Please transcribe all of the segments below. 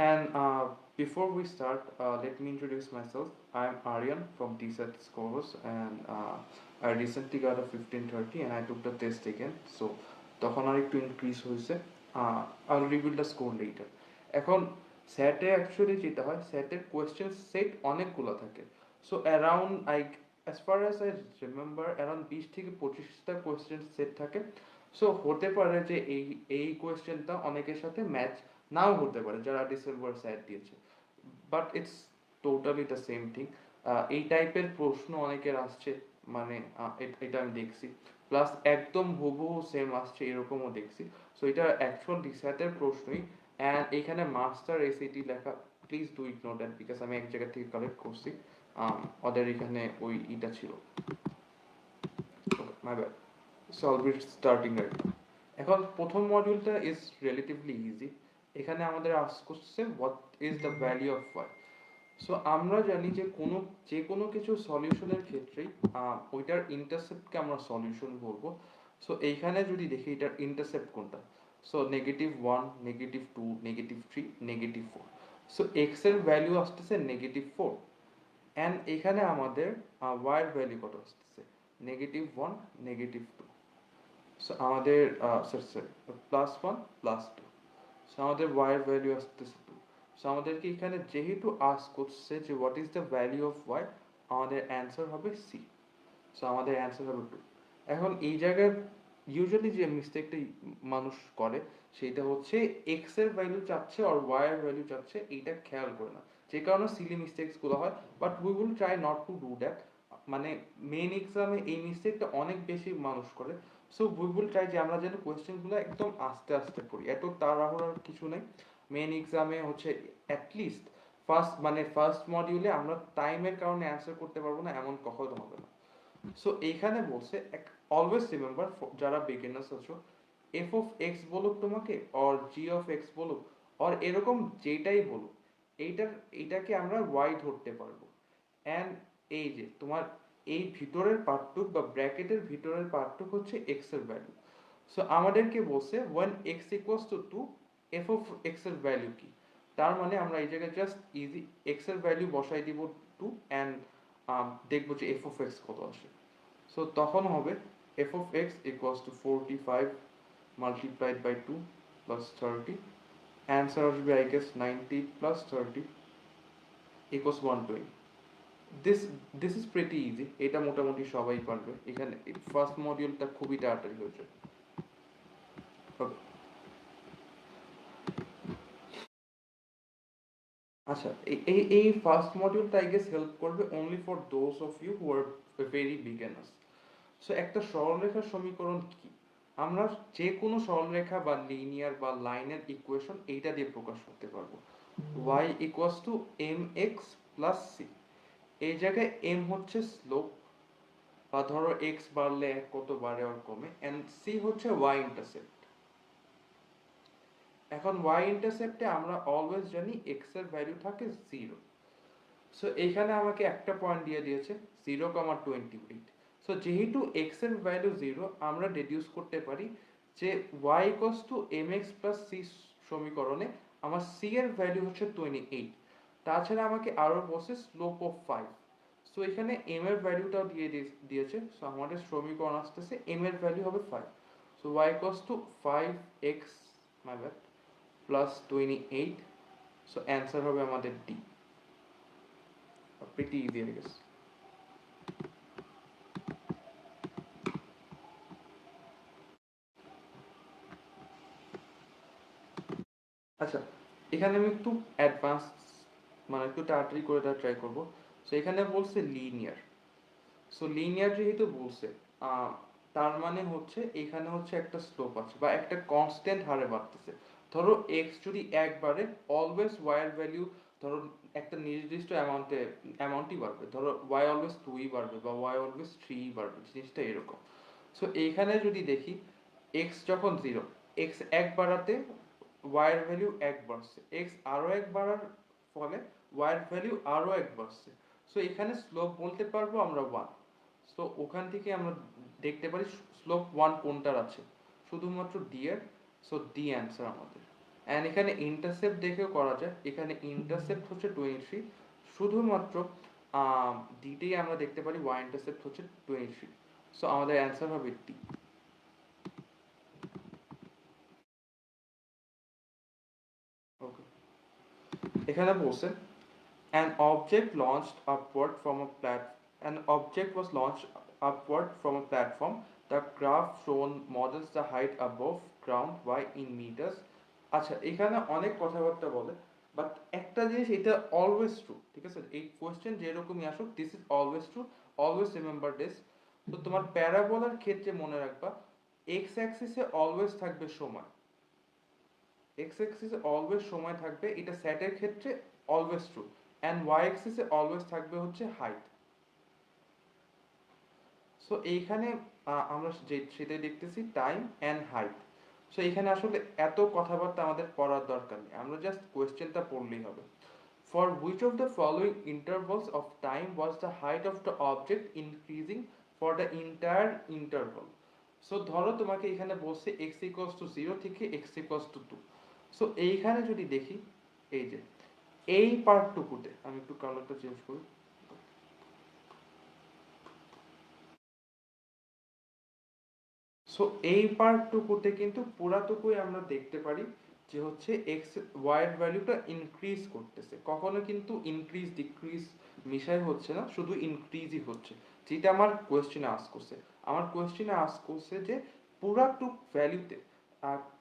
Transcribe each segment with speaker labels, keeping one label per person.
Speaker 1: And before we start, let me introduce myself. I'm Aryan from DSET Scores, and I recently got a 1530 and I took the test again. So, তখন আর একটু increase হয়েছে। I'll reveal the score later. এখন স্যাটে actually যেটা হয়, স্যাটের question set অনেকগুলো থাকে। So around as far as I remember, around 20 থেকে 25টা question set থাকে। সো হতে পারে যে এই কোয়েশ্চেনটা অনেকের সাথে ম্যাচ নাও হতে পারে যারা ডিসেম্বর স্যাট দিয়েছে, but it's totally the same thing. এই টাইপের প্রশ্ন অনেকের আসছে, মানে এটা আমি দেখছি, প্লাস একদম হুবহু সেম আসছে এরকমও দেখছি। সো এটা অ্যাকচুয়াল ডিস্যাটের প্রশ্নই, অ্যান্ড এখানে মাস্টার এসিটি লেখা, please do ignore that because আমি এক জায়গা থেকে কালেক্ট করছি। ওদের এখানে ওই ইটা ছিল। My bad. সো আইল বি স্টার্টিং রাইট। এখন প্রথম মডিউলটা ইজ রিলেটিভলি ইজি। এখানে আমাদের আস্ক করছে what is the value of Y. So আমরা জানি যে কোনো কিছু সলিউশনের ক্ষেত্রেই ওইটার ইন্টারসেপ্টকে আমরা সলিউশন বলবো। সো এইখানে যদি দেখি এটার ইন্টারসেপ্ট কোনটা, সো -1, -2, -3, -4। সো এক্স এর ভ্যালু আসতেছে -4, অ্যান্ড এখানে আমাদের ওয়াই এর ভ্যালু কত আসতেছে, -1, -2। সো আমাদের সরি +1 +2। সো আমাদের y এর ভ্যালু আসতেছে 2। সো আমাদেরকে এখানে যেহেতু আস্ক করছে যে what is the value of y, আমাদের অ্যান্সার হবে সি। সো আমাদের অ্যান্সার হবে 2। এখন এই জায়গায় ইউজুয়ালি যে মিস্টেকটা মানুষ করে সেটা হচ্ছে এক্স এর ভ্যালু চাচ্ছে আর ওয়াই এর ভ্যালু চাচ্ছে, এইটা খেয়াল করে না, যে কারণে সিলি মিস্টেকস গুলো হয়। But we will try not to do that. মানে মেইন এক্সামে এই মিস্টেকটা অনেক বেশি মানুষ করে। সো উই উইল ট্রাই যে আমরা যেন কোয়েশ্চেনগুলো একদম আস্তে আস্তে করি, এত তাড়াহুড়ার কিছু নেই। মেইন এক্সামে হচ্ছে অ্যাটলিস্ট ফার্স্ট মডিউলে আমরা টাইমের কারণে অ্যান্সার করতে পারবো না এমন কখনো হবে না। সো এইখানে বলছে অলওয়েজ রিমেম্বার, যারা বিগিনার্স আছো, এফ অফ এক্স বলুক তোমাকে অর জি অফ এক্স বলুক অর এরকম যেটাই বলুক, এইটার এইটাকে আমরা ওয়াই ধরতে পারবো। অ্যান্ড এই যে তোমার এই ভিতরের পার্টটুক বা ব্র্যাকেটের ভিতরের পার্টটুক হচ্ছে এক্স এর ভ্যালু। সো আমাদেরকে বলছে one x equals two 2, F of x এর ভ্যালু কি। তার মানে আমরা এই জায়গায় জাস্ট ইজি এক্স এর ভ্যালু বসাই দিব 2, অ্যান্ড দেখবো যে এফ অফ এক্স কত আসে। সো তখন হবে F of X equals to 45 multiplied by 2 plus 30। Answer আসবে I guess 90 plus 30 equals 120। This this is pretty easy, এটা মোটামুটি সবাই পারবে। এখানে ফার্স্ট মডিউলটা খুবই তাড়াতাড়ি হয়েছে। ওকে, আচ্ছা এই ফার্স্ট মডিউলটা আই গেস হেল্প করবে only for those of you who are very beginners. So একটা সরলরেখার সমীকরণ কি, আমরা যে কোনো সরলরেখা বা লিনিয়ার বা লাইনের ইকুয়েশন এইটা দিয়ে প্রকাশ করতে পারবো। y equals to mx plus c। এই জায়গায় m হচ্ছে স্লোপ, বা ধরো x বাড়লে কত বাড়ে আর কমে, এন্ড c হচ্ছে y ইন্টারসেপ্ট। এখন y ইন্টারসেপ্টে আমরা অলওয়েজ জানি x এর ভ্যালু থাকে 0। সো এখানে আমাকে একটা পয়েন্ট দিয়ে দিয়েছে 0,28। সো যেহেতু x এর ভ্যালু 0, আমরা ডিডিউস করতে পারি যে y equals to mx plus c সমীকরণে আমার c এর ভ্যালু হচ্ছে 28। তাছাড়া আমাকে আরো বলছে স্লোপ অফ 5। সো এখানে m এর ভ্যালুটাও দিয়েছে। সো আমাদের সমীকরণ আসতেছে m এর ভ্যালু হবে 5। So y equals two 5x my bad plus 28। So answer হবে আমাদের D. Pretty easy I guess. আচ্ছা, এখানে আমি একটু অ্যাডভান্স, মানে একটু তাড়াতাড়ি করে দেওয়ার ট্রাই করবো। সো এখানে বলছে লিনিয়ার। সো লিনিয়ার যেহেতু বলছে, তার মানে হচ্ছে এখানে হচ্ছে একটা স্লোপ আছে বা একটা কনস্ট্যান্ট হারে বাড়তেছে। ধরো এক্স যদি একবারে, অলওয়েজ ওয়াই এর ভ্যালু ধরো একটা নির্দিষ্ট অ্যামাউন্টই বাড়বে। ধরো ওয়াই অলওয়েজ 2ই বাড়বে বা ওয়াই অলওয়েজ 3ই বাড়বে, জিনিসটা এরকম। সো এইখানে যদি দেখি এক্স যখন 0, এক্স এক বাড়াতে ওয়াই এর ভ্যালু এক বাড়ছে, এক্স আরো এক বাড়ার ফলে ওয়াই এর ভ্যালু আরো এক বাড়ছে। সো এখানে স্লোপ বলতে পারবো আমরা 1। সো ওখান থেকে আমরা দেখতে পারি স্লোপ 1 কোনটার আছে, শুধুমাত্র ডি এর। সো ডি অ্যান্সার আমাদের। অ্যান্ড এখানে ইন্টারসেপ্ট দেখেও করা যায়, এখানে ইন্টারসেপ্ট হচ্ছে 23, শুধুমাত্র ডিতেই আমরা দেখতে পারি ওয়াই ইন্টারসেপ্ট হচ্ছে 23, সো আমাদের অ্যান্সার হবে ডি। ওকে, এখানে বলছে an object launched upward from a an object was launched upward from a platform. The graph shown models the height above ground y in meters. আচ্ছা, এখানে অনেক কথাবার্তা বলে, বাট একটা জিনিস এটা অলওয়েজ ট্রু, ঠিক আছে? এই কোয়েশ্চেন যেরকমই আসুক, this is always true, always remember this. তো তোমার প্যারাবোলার ক্ষেত্রে মনে রাখবা, এক্স অ্যাক্সিসে অলওয়েজ থাকবে সময়, এক্স অ্যাক্সিসে অলওয়েজ সময় থাকবে, এটা সেটের ক্ষেত্রে অলওয়েজ ট্রু, অ্যান্ড ওয়াই অ্যাক্সিসে অলওয়েজ থাকবে হচ্ছে হাইট। সো এইখানে আমরা সেটাই দেখতেছি, টাইম অ্যান্ড হাইট। সো এখানে আসলে এত কথাবার্তা আমাদের পড়ার দরকার নেই, আমরা জাস্ট কোয়েশ্চেনটা পড়লেই হবে। For which of the following intervals of time was the height of the object increasing for the entire interval? So ধরো তোমাকে এখানে বলছে x equals to 0 থেকে x equals to 2। সো এইখানে যদি দেখি, এই যে এই পার্টটুকুতে আমি একটু কালারটা চেঞ্জ করি। সো এই পার্টটুকুতে কিন্তু পুরাটুকুই আমরা দেখতে পারি যে হচ্ছে এক্স ওয়াই এর ভ্যালুটা ইনক্রিজ করতেছে, কখনো কিন্তু ইনক্রিজ ডিক্রিজ মিশাই হচ্ছে না, শুধু ইনক্রিজই হচ্ছে, যেটা আমার কোয়েশ্চেনে আস্ক করছে। আমার কোয়েশ্চেনে আস্ক করছে যে পুরাটুক ভ্যালুতে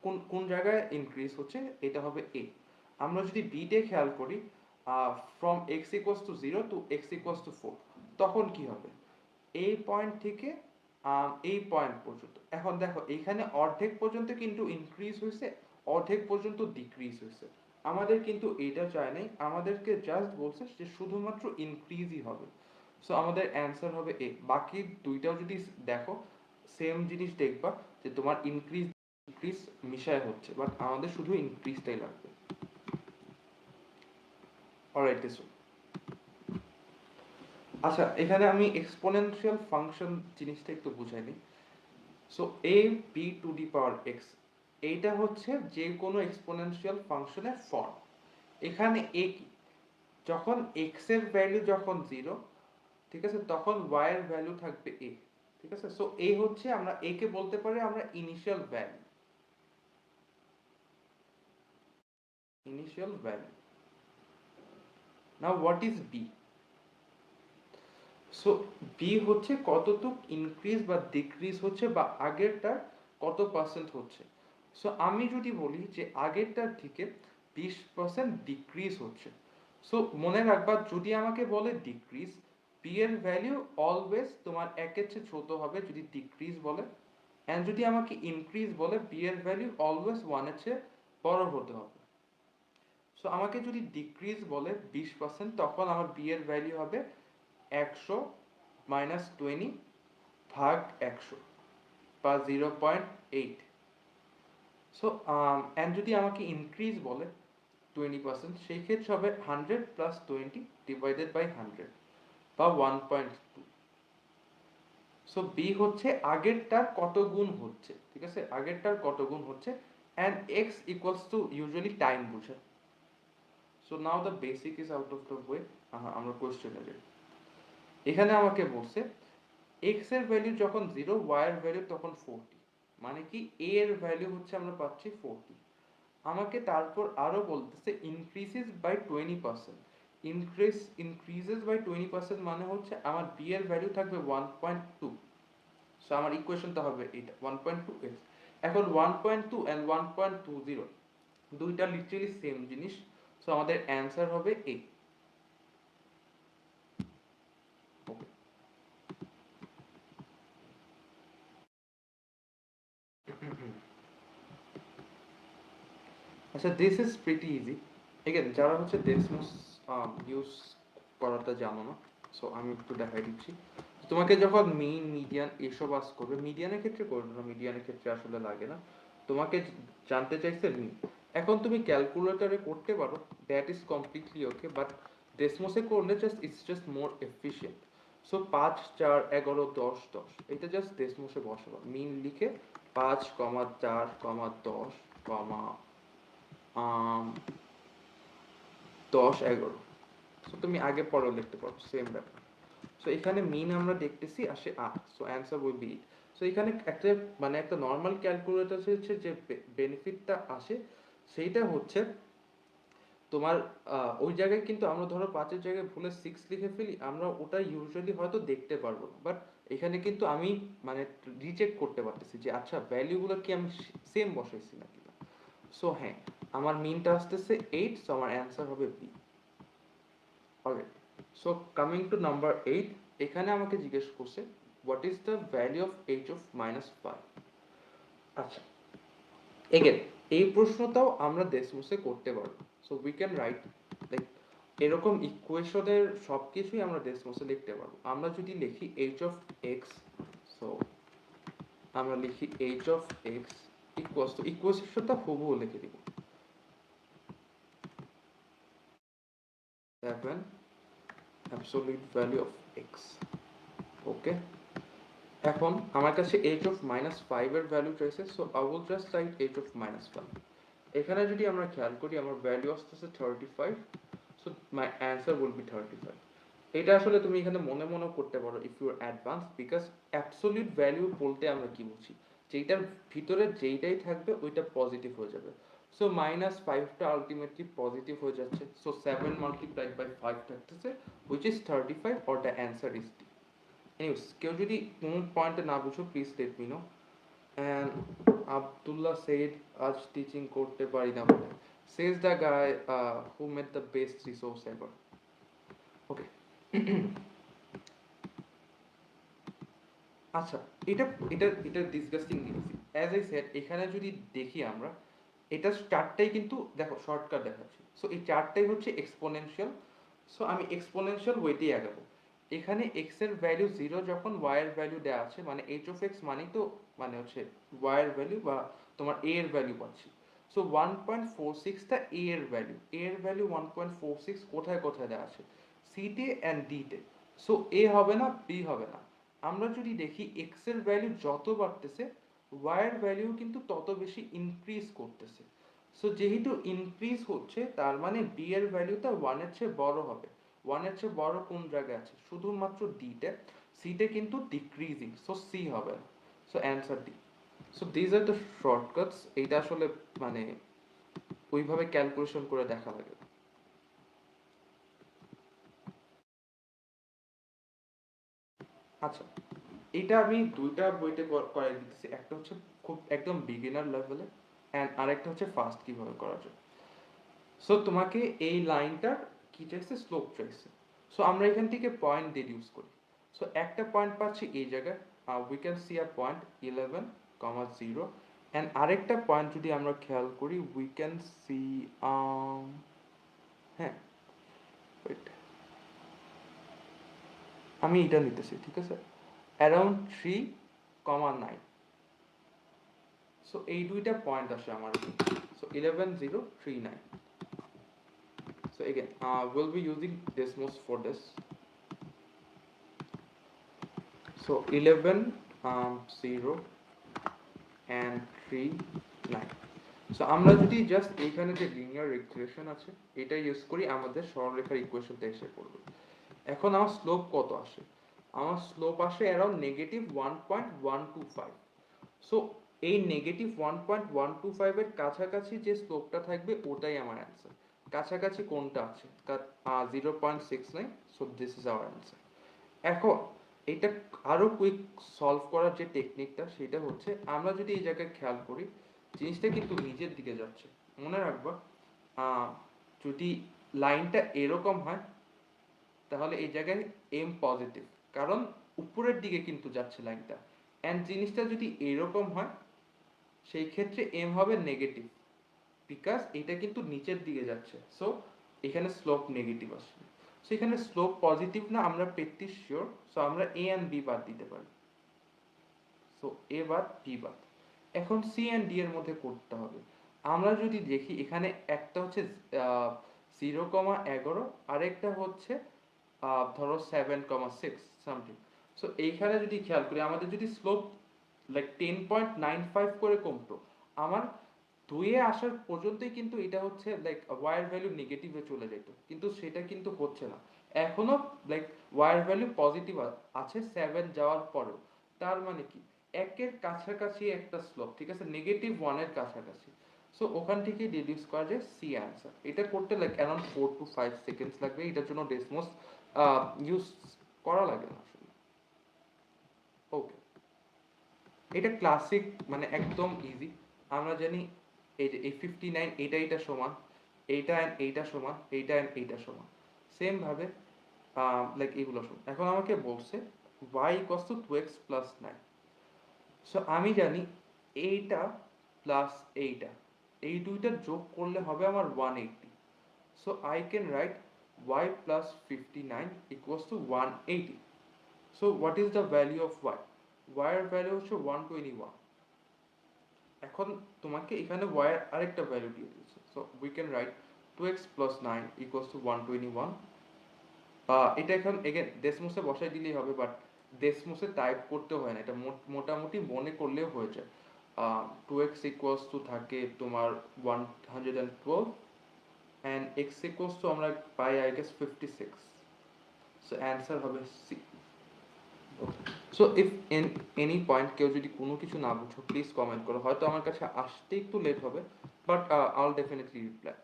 Speaker 1: কোন কোন জায়গায় ইনক্রিজ হচ্ছে, এটা হবে এ। আমরা যদি বিতে খেয়াল করি, from X equals to 0 to X equals to 4, তখন কি হবে? এই পয়েন্ট থেকে এই পয়েন্ট পর্যন্ত। এখন দেখো এখানে অর্ধেক পর্যন্ত কিন্তু ইনক্রিজ হয়েছে, অর্ধেক পর্যন্ত ডিক্রিজ হয়েছে। আমাদের কিন্তু এটা চাই নাই, আমাদেরকে জাস্ট বলছে যে শুধুমাত্র ইনক্রিজই হবে। সো আমাদের অ্যান্সার হবে এ। বাকি দুইটাও যদি দেখো, সেম জিনিস দেখবা যে তোমার ইনক্রিজ ডিক্রিজ মিশায় হচ্ছে, বাট আমাদের শুধু ইনক্রিজটাই লাগবে। Alright this. আচ্ছা, এখানে আমি এক্সপোনেনশিয়াল ফাংশন জিনিসটা একটু বুঝাই নিই। So A B to the power X, এইটা হচ্ছে যে কোনো এক্সপোনেনশিয়াল ফাংশনের ফর্ম। এখানে এ কি, যখন এক্স এর ভ্যালু যখন 0, ঠিক আছে, তখন ওয়াই এর ভ্যালু থাকবে এ, ঠিক আছে? সো এ হচ্ছে, আমরা এ কে বলতে পারি আমরা initial value, initial value. Now what is B? So B হচ্ছে কতটুক ইনক্রিজ বা ডিক্রিজ হচ্ছে, বা আগেরটার কত পার্সেন্ট হচ্ছে। সো আমি যদি বলি যে আগেরটার থেকে 20% ডিক্রিজ হচ্ছে, সো মনে রাখবা যদি আমাকে বলে ডিক্রিজ, বি এর ভ্যালু অলওয়েজ তোমার একের চেয়ে ছোট হবে যদি ডিক্রিজ বলে, এন্ড যদি আমাকে ইনক্রিজ বলে, বি এর ভ্যালু অলওয়েজ ওয়ানের চেয়ে বড় হতে হবে। সো আমাকে যদি ডিক্রিজ বলে 20%, তখন আমার বি এর ভ্যালু হবে 100 মাইনাস 20 ভাগ 100 বা 0.8। সো এন্ড যদি আমাকে ইনক্রিজ বলে 20%, সেই ক্ষেত্রে হবে 100 প্লাস 20 ডিভাইডেড বাই 100 বা 1.2। সো বি হচ্ছে আগেরটার কত গুণ হচ্ছে, ঠিক আছে, আগেরটার কত গুণ হচ্ছে, and X equals to usually time বুঝে। So now the basic is out of the way, আমরা কোশ্চেনে যাই। এখানে আমাকে বলছে এক্স এর ভ্যালু যখন 0, ওয়াই এর ভ্যালু তখন 40, মানে কি এ এর ভ্যালু হচ্ছে আমরা পাচ্ছি 40। আমাকে তারপর আরো বলতেছে ইনক্রিজেস বাই 20%, ইনক্রিজেস বাই 20% মানে হচ্ছে আমার বি এর ভ্যালু থাকবে 1.2। সো আমার ইকুয়েশনটা হবে এটা 1.2x। এখন 1.2 এন্ড 1.20 দুইটা লিটারালি সেম জিনিস, সো আমাদের অ্যান্সার হবে এ। ওকে, আচ্ছা, this is pretty easy. Again যারা হচ্ছে ডেসমস ইউজ করাটা জানো না, সো আমি একটু দেখাই দিচ্ছি। তোমাকে যখন মেইন মিডিয়ান এসব আস করবে, মিডিয়ানের ক্ষেত্রে করবে না, মিডিয়ানের ক্ষেত্রে আসলে লাগে না, তোমাকে জানতে চাইছে মিন। এখন তুমি ক্যালকুলেটরে করতে পারো, that is completely okay, but ডেসমোসে করলে just it's just more efficient. So 5 4 11 10 10 এটা জাস্ট ডেসমোসে বসাবো, মিন লিখে 5 4 10 কমা 10 11। সো তুমি আগে পরেও লিখতে পারো, সেম ব্যাপার। সো এখানে মিন আমরা দেখতেছি আসে 8, so answer will B 8। So এখানে একটা মানে একটা নর্মাল ক্যালকুলেটর হচ্ছে যে বেনিফিটটা আসে সেইটা হচ্ছে তোমার ওই জায়গায় কিন্তু আমরা ধরো 5-এর জায়গায় ভুলে 6 লিখে ফেলি, আমরা ওটা ইউজুয়ালি হয়তো দেখতে পারবো না, বাট এখানে কিন্তু আমি মানে রিচেক করতে পারতেছি যে আচ্ছা ভ্যালুগুলো কি আমি সেম বসাইছি নাকি না। সো হ্যাঁ, আমার মিনটা আসতেছে 8, সো আমার অ্যান্সার হবে B. Okay, so coming to number 8, এখানে আমাকে জিজ্ঞেস করছে what is the value of H of -5। আচ্ছা, এগেন এই প্রশ্নটাও আমরা ডেসমোসে করতে পারবো। So we can write like এরকম ইকুয়েশনের সব কিছুই আমরা ডেসমোসে লিখতে পারবো। আমরা যদি লিখি এইচ অফ এক্স, সো আমরা লিখি H of X equals to ইকুয়েশনটা হুবহু লিখে দিব 7 absolute value of X. Okay, এখন আমার কাছে এইচ অফ -5 এর ভ্যালু চাইছে, so I will just write H of -5। এখানে যদি আমরা খেয়াল করি আমার ভ্যালু আসতেছে 35, so my answer will be 35। এটা আসলে তুমি এখানে মনে মনে করতে পারো if you are advance, because absolute value বলতে আমরা কি বুঝি, যেটার ভিতরে যেইটাই থাকবে ওইটা পজিটিভ হয়ে যাবে। সো -5টা আলটিমেটলি পজিটিভ হয়ে যাচ্ছে, সো 7 মাল্টিপ্লাইড বাই 5 থাকতেছে which is 35, or the answer is D. Anyways, কেউ যদি কোন পয়েন্টে না বুঝো please let me no. And Abdullah said আজ টিচিং করতে পারি না বলে, says the guy who made the best resource ever. ওকে, আচ্ছা, এটা এটা এটা ডিসকাস্টিং জিনিস। অ্যাজ আই সেড, এখানে যদি দেখি আমরা, এটা চারটাই কিন্তু দেখো শর্টকাট দেখাচ্ছি। সো এই চারটাই হচ্ছে এক্সপোনেনশিয়াল। সো আমি এক্সপোনেনশিয়াল ওয়েতেই আগাবো। এখানে এক্স এর ভ্যালু 0 যখন ওয়াই এর ভ্যালু দেওয়া আছে, মানে এইচ অফ এক্স মানেই তো মানে হচ্ছে ওয়াই এর ভ্যালু বা তোমার এ এর ভ্যালু পাচ্ছি। সো 1.46টা এ এর ভ্যালু, এ এর ভ্যালু 1.46 কোথায় কোথায় দেওয়া আছে, সি তে অ্যান্ড ডি তে। সো এ হবে না, বি হবে না। আমরা যদি দেখি এক্স এর ভ্যালু যত বাড়তেছে ওয়াই এর ভ্যালু কিন্তু তত বেশি ইনক্রিজ করতেছে। সো যেহেতু ইনক্রিজ হচ্ছে তার মানে বি এর ভ্যালুটা 1 এর চেয়ে বড় হবে। 1 এর চেয়ে বড় কোন জায়গায় আছে, শুধুমাত্র ডি তে। সি তে কিন্তু ডিক্রিজিং, সো সি হবে না। So answer D. So these are the shortcuts. এইটা আসলে মানে ওইভাবে ক্যালকুলেশন করে দেখা লাগে। আচ্ছা, এটা আমি দুইটা বইতে করাই দিতেছি, একটা হচ্ছে খুব একদম বিগিনার লেভেলে, অ্যান্ড আরেকটা হচ্ছে ফার্স্ট কিভাবে করা যায়। সো তোমাকে এই লাইনটার কি চাইছে, স্লোপ চাইছে। সো আমরা এখান থেকে পয়েন্ট ডিডিউস করি। সো একটা পয়েন্ট পাচ্ছি এই জায়গায়, we can see a point 11,0, and আরেকটা পয়েন্ট যদি আমরা খেয়াল করি উই ক্যান সি হ্যাঁ wait, আমি এটা নিতেছি, ঠিক আছে, অ্যারাউন্ড 3,9। সো এই দুইটা পয়েন্ট আসে আমার। So 11,039। So again, we'll be using Desmos for this. So 11, 0 and 3, 9. So আমরা যদি জাস্ট এইখানে যে লিনিয়ার রিগ্রেশন আছে এটা ইউজ করি, আমাদের সরলরেখার ইকুয়েশনটা এসে পড়বে। এখন আমার স্লোপ কত আসে, আমার স্লোপ আসে অ্যারাউন্ড -1.125। সো এই -1.125 এর কাছাকাছি যে স্লোপটা থাকবে ওটাই আমার অ্যান্সার। কাছাকাছি কোনটা আছে, 0.69, so this is our answer. এখন এটা আরো কুইক সলভ করার যে টেকনিকটা সেটা হচ্ছে, আমরা যদি এই জায়গায় খেয়াল করি জিনিসটা কিন্তু নিচের দিকে যাচ্ছে। মনে রাখবা, যদি লাইনটা এরকম হয় তাহলে এই জায়গায় এম পজিটিভ, কারণ উপরের দিকে কিন্তু যাচ্ছে লাইনটা। অ্যান্ড জিনিসটা যদি এরকম হয় সেই ক্ষেত্রে এম হবে নেগেটিভ, বিকজ এটা কিন্তু নিচের দিকে যাচ্ছে। সো এখানে স্লোপ নেগেটিভ আসবে। সো এখানে স্লোপ পজিটিভ না, আমরা পেতে শিওর। সো আমরা এ এন্ড বি বাদ দিতে পারি। সো এ বাদ, বি বাদ। এখন সি এন্ড ডি এর মধ্যে করতে হবে। আমরা যদি দেখি এখানে একটা হচ্ছে 0,11, আরেকটা হচ্ছে ধরো 7,6 সামথিং। সো এইখানে যদি খেয়াল করি আমাদের যদি স্লোপ লাইক 10.95 করে কমতো, আমার 2 এ আসার পর্যন্তই কিন্তু এটা হচ্ছে লাইক ওয়ার ভ্যালু নেগেটিভে চলে যেত, কিন্তু সেটা কিন্তু হচ্ছে না এখনো। লাইক ওয়ার ভ্যালু পজিটিভ আছে 7 যাওয়ার পরেও। তার মানে কি, একের কাছাকাছি একটা স্লোপ, ঠিক আছে, -1 এর কাছাকাছি। সো ওখান থেকে ডিডিউস করা যায় সি অ্যান্সার। এটা করতে লাইক অ্যারাউন্ড 4 to 5 সেকেন্ডস লাগবে, এটার জন্য ডেসমোস ইউজ করা লাগে না আসলে। ওকে, এটা ক্লাসিক, মানে একদম ইজি। আমরা জানি এই যে এই 59 এইটা এইটা সমান, এইটা এন্ড এইটা সমান, এইটা এন্ড এইটা সমান, সেম ভাবে লাইক এগুলো সমান। এখন আমাকে বলছে y equals two 2x plus 9। So আমি জানি এইটা প্লাস এইটা, এই দুইটা যোগ করলে হবে আমার 180। So I can write y plus 59 equals to 180। So what is the value of y? y এর ভ্যালু হচ্ছে 121। এখন তোমাকে এখানে y এর আরেকটা ভ্যালু দিয়ে দিয়েছে, so we can right 2x plus 9 equals to 121। এটা এখন এগেন ডেসমোসে বসাই দিলেই হবে, বাট ডেসমোসে টাইপ করতে হয় না, এটা মোটামুটি মনে করলেও হয়ে যায়। 2x equals to থাকে তোমার 112 and x equals to আমরা পাই আই গেস 56। সো অ্যান্সার হবে C. So if in any point কেউ যদি কোনো কিছু না বুঝো প্লিজ কমেন্ট করো, হয়তো আমার কাছে আসতে একটু লেট হবে, but I will definitely reply.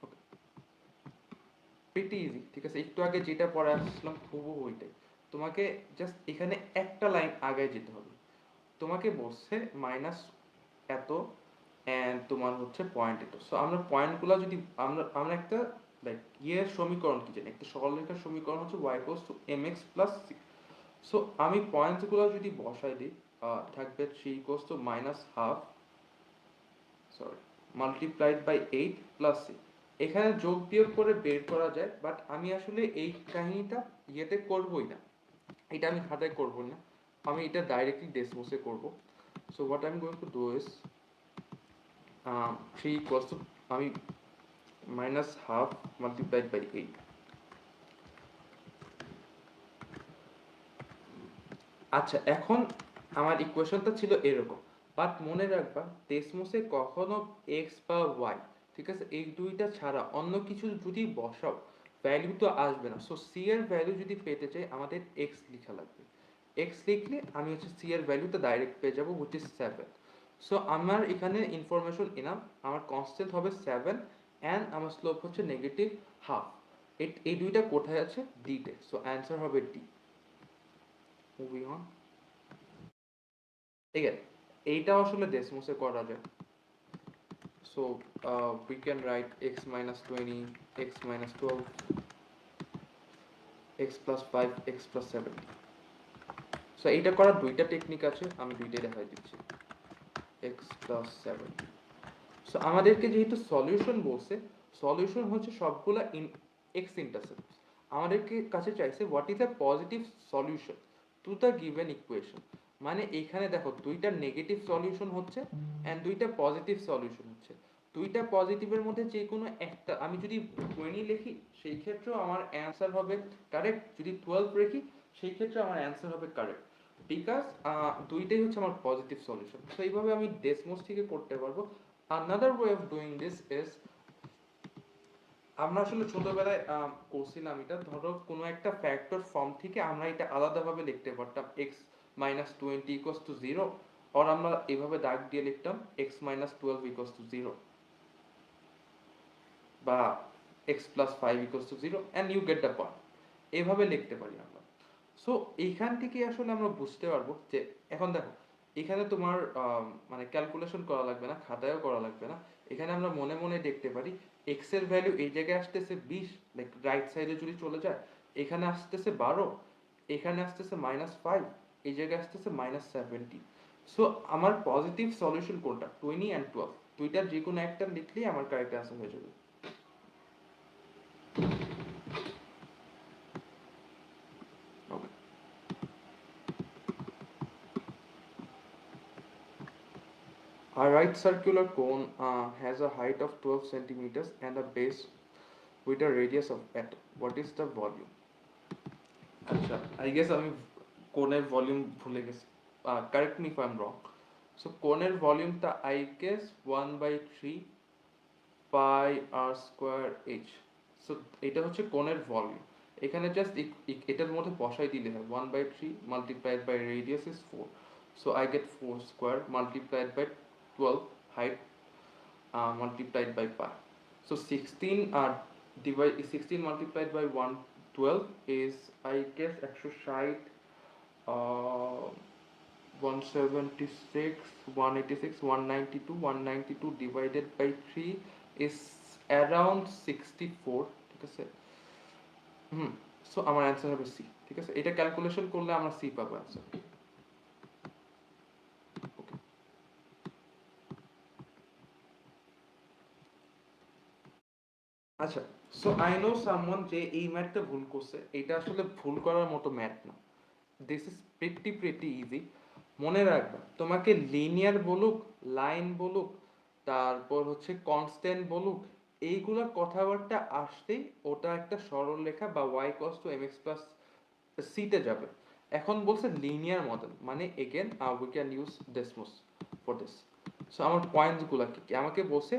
Speaker 1: Okay, pretty easy, ঠিক আছে। একটু আগে যেটা পড়ে আসলাম হুবহু ওইটাই। তোমাকে জাস্ট এখানে একটা লাইন আগে যেতে হবে। তোমাকে বলছে মাইনাস এত এন্ড তোমার হচ্ছে পয়েন্ট এত। সো আমরা পয়েন্টগুলো যদি আমরা আমরা একটা লাইক ইয়ের সমীকরণ কি জানি, একটা সরলরেখার সমীকরণ হচ্ছে y equals to mx plus c। So আমি পয়েন্টসগুলো যদি বসাই দিই, থাকবে 3 equals to minus half, sorry, multiplied by 8 plus c। এখানে যোগ বিয়োগ করে বের করা যায়, বাট আমি আসলে এই কাহিনীটা ইয়েতে করবই না, এটা আমি খাতায় করব না, আমি এটা ডাইরেক্টলি ডেসমোসে করব। So what I am going to do is 3 equals two, আমি মাইনাস হাফ মাল্টিপ্লাইড বাই 8। আচ্ছা, এখন আমার ইকুয়েশনটা ছিল এরকম, বাট মনে রাখবা ডেসমোসে কখনো এক্স বা ওয়াই, ঠিক আছে, এই দুইটা ছাড়া অন্য কিছু যদি বসাও ভ্যালু তো আসবে না। সো সি এর ভ্যালু যদি পেতে চাই আমাদের এক্স লেখা লাগবে। এক্স লিখলে আমি হচ্ছে সি এর ভ্যালুটা ডাইরেক্ট পেয়ে যাবো, হুইচ ইজ 7। সো আমার এখানে ইনফরমেশন এনাফ, আমার কনস্ট্যান্ট হবে 7 অ্যান্ড আমার স্লোপ হচ্ছে নেগেটিভ হাফ। এই দুইটা কোথায় আছে? ডিতে। সো অ্যান্সার হবে ডি। Moving on. again এইটা আসলে ডেসমোসে করা যায়। So we can write x minus 20, x minus 12, x plus 5, x plus 70। So এইটা করার দুইটা টেকনিক আছে, আমি দুইটাই দেখাই দিচ্ছি। x plus 70। সো আমাদেরকে যেহেতু সলিউশন বলছে, সলিউশন হচ্ছে সবগুলা x ইন্টারসেপ্ট। আমাদেরকে কাছে চাইছে what is a positive solution to the given equation. মানে এখানে দেখো দুইটা নেগেটিভ সলিউশন হচ্ছে এন্ড দুইটা পজিটিভ সলিউশন হচ্ছে। দুইটা পজিটিভের মধ্যে যে কোনো একটা, আমি যদি 20 লিখি সেই ক্ষেত্রেও আমার অ্যান্সার হবে কারেক্ট, যদি 12 লিখি সেই ক্ষেত্রে আমার অ্যান্সার হবে কারেক্ট, বিকজ দুইটাই হচ্ছে আমার পজিটিভ সলিউশন। তো এইভাবে আমি ডেসমোস থেকে করতে পারবো। another way of doing this is, আমরা আসলে ছোটবেলায় করছিলাম এটা, ধরো কোনো একটা ফ্যাক্টর ফর্ম থেকে আমরা এটা আলাদাভাবে লিখতে পারতাম x minus 20 equals to 0, আর আমরা এভাবে দাগ দিয়ে লিখতাম x minus 12 equals to 0 বা x plus 5 equals to 0 and you get the point। এভাবে লিখতে পারি আমরা। সো এইখান থেকে আসলে আমরা বুঝতে পারবো যে, এখন দেখো এখানে তোমার মানে ক্যালকুলেশন করা লাগবে না, খাতায়ও করা লাগবে না, এখানে আমরা মনে মনে দেখতে পারি x এর ভ্যালু এই জায়গায় আসতেছে 20, লাইক রাইট সাইডে যদি চলে যায় এখানে আসতেছে 12, এখানে আসতেছে -5, এই জায়গায় আসতেছে -70। সো আমার পজিটিভ সলিউশন কোনটা? 20 and 12, দুইটার যে কোনো একটা লিখলেই আমার কারেক্ট অ্যান্সার হয়ে যাবে। Okay. A right circular cone has a height of 12 centimeters and a base with a radius of at. What is the volume? আচ্ছা, I guess আমি কোণের ভলিউম ভুলে গেছি। Correct me if I'm wrong. So কোণের ভলিউমটা I guess 1/3 pi আর square H. So এটা হচ্ছে কোণের ভলিউম। এখানে জাস্ট এটার মধ্যে বসাই দিলে হয় 1/3 multiplied by radius is 4, so I get 4 square multiplied by 12 height multiplied by pi. So 16 16 multiplied by 112 is I guess 160, 176, 186, 192, 192 divided by 3 is around 64, ঠিক আছে। সো আমার অ্যান্সার হবে সি, ঠিক আছে। এটা ক্যালকুলেশন করলে আমরা সি পাবো অ্যান্সার। আচ্ছা, সো আই নো সামওয়ান যে এই ম্যাথটা ভুল করছে। এটা আসলে ভুল করার মতো ম্যাথ না, দিস ইজ প্রিটি ইজি। মনে রাখবা, তোমাকে লিনিয়ার বলুক, লাইন বলুক, তারপর হচ্ছে কনস্ট্যান্ট বলুক, এইগুলো কথাবার্তা আসতেই ওটা একটা সরল রেখা বা y cos to mx plus c তে যাবে। এখন বলছে লিনিয়ার মডেল, মানে again we can use Desmos for this. So আমার পয়েন্টস গুলা কি আমাকে বলছে,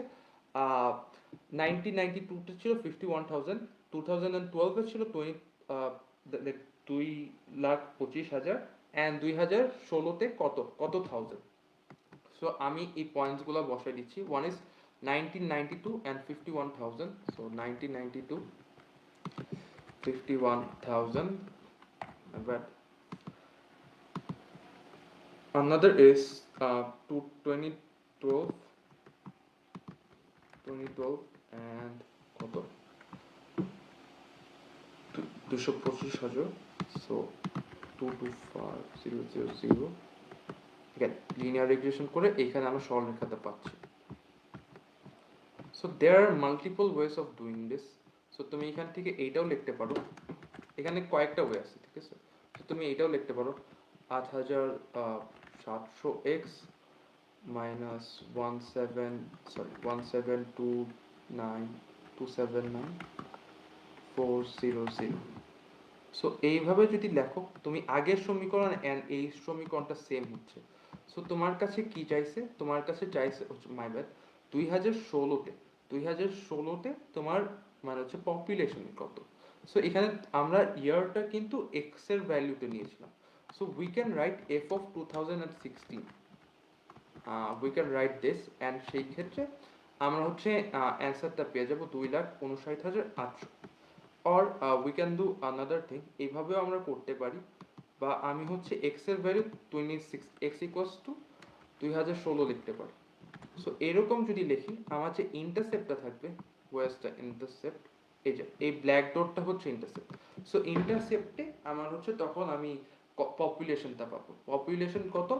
Speaker 1: 1992 ছিল 51,000, 2012 ছিল 2,25,000, অ্যান্ড 2016 কত কত থাউজেন্ড। সো আমি এই পয়েন্টস গুলো বসাই দিচ্ছি। One is 1992 and 51,000, so 1992 51,000, but another is 2012 and কত 225,000, so 225,000, again লিনিয়ার রিগ্রেশন করে এখানে আমরা সরলরেখাটা পাচ্ছি। So there are multiple ways of doing this. So তুমি এখান থেকে এইটাও লিখতে পারো, এখানে কয়েকটা ওয়ে আছে, ঠিক আছে। তো তুমি এইটাও লিখতে পারো 8,700x মাইনাস 1729400। সো এইভাবে যদি লেখো, তুমি আগের সমীকরণ এন্ড এই সমীকরণটা সেম হচ্ছে। সো তোমার কাছে কি চাইছে, তোমার কাছে চাইছে মাই ব্যাড 2016তে 2016তে তোমার মানে হচ্ছে পপুলেশন কত। সো এখানে আমরা ইয়ারটা কিন্তু এক্স এর ভ্যালুতে নিয়েছিলাম। So we can right F of 2016, we can right this, and সেই ক্ষেত্রে আমরা হচ্ছে অ্যান্সারটা পেয়ে যাবো 2,59,800। Or we can do another thing, এইভাবেও আমরা করতে পারি। বা আমি হচ্ছে এক্স এর ভ্যালু 26, এক্স ইকুয়ালস টু 2016 লিখতে পারি। সো এরকম যদি লিখি, আমার যে ইন্টারসেপ্টটা থাকবে, ওয়ার্স দ্য ইন্টারসেপ্ট, এই যে এই ব্ল্যাক ডটটা হচ্ছে ইন্টারসেপ্ট। সো ইন্টারসেপ্টে আমার হচ্ছে তখন আমি পপুলেশনটা পাবো। পপুলেশন কত,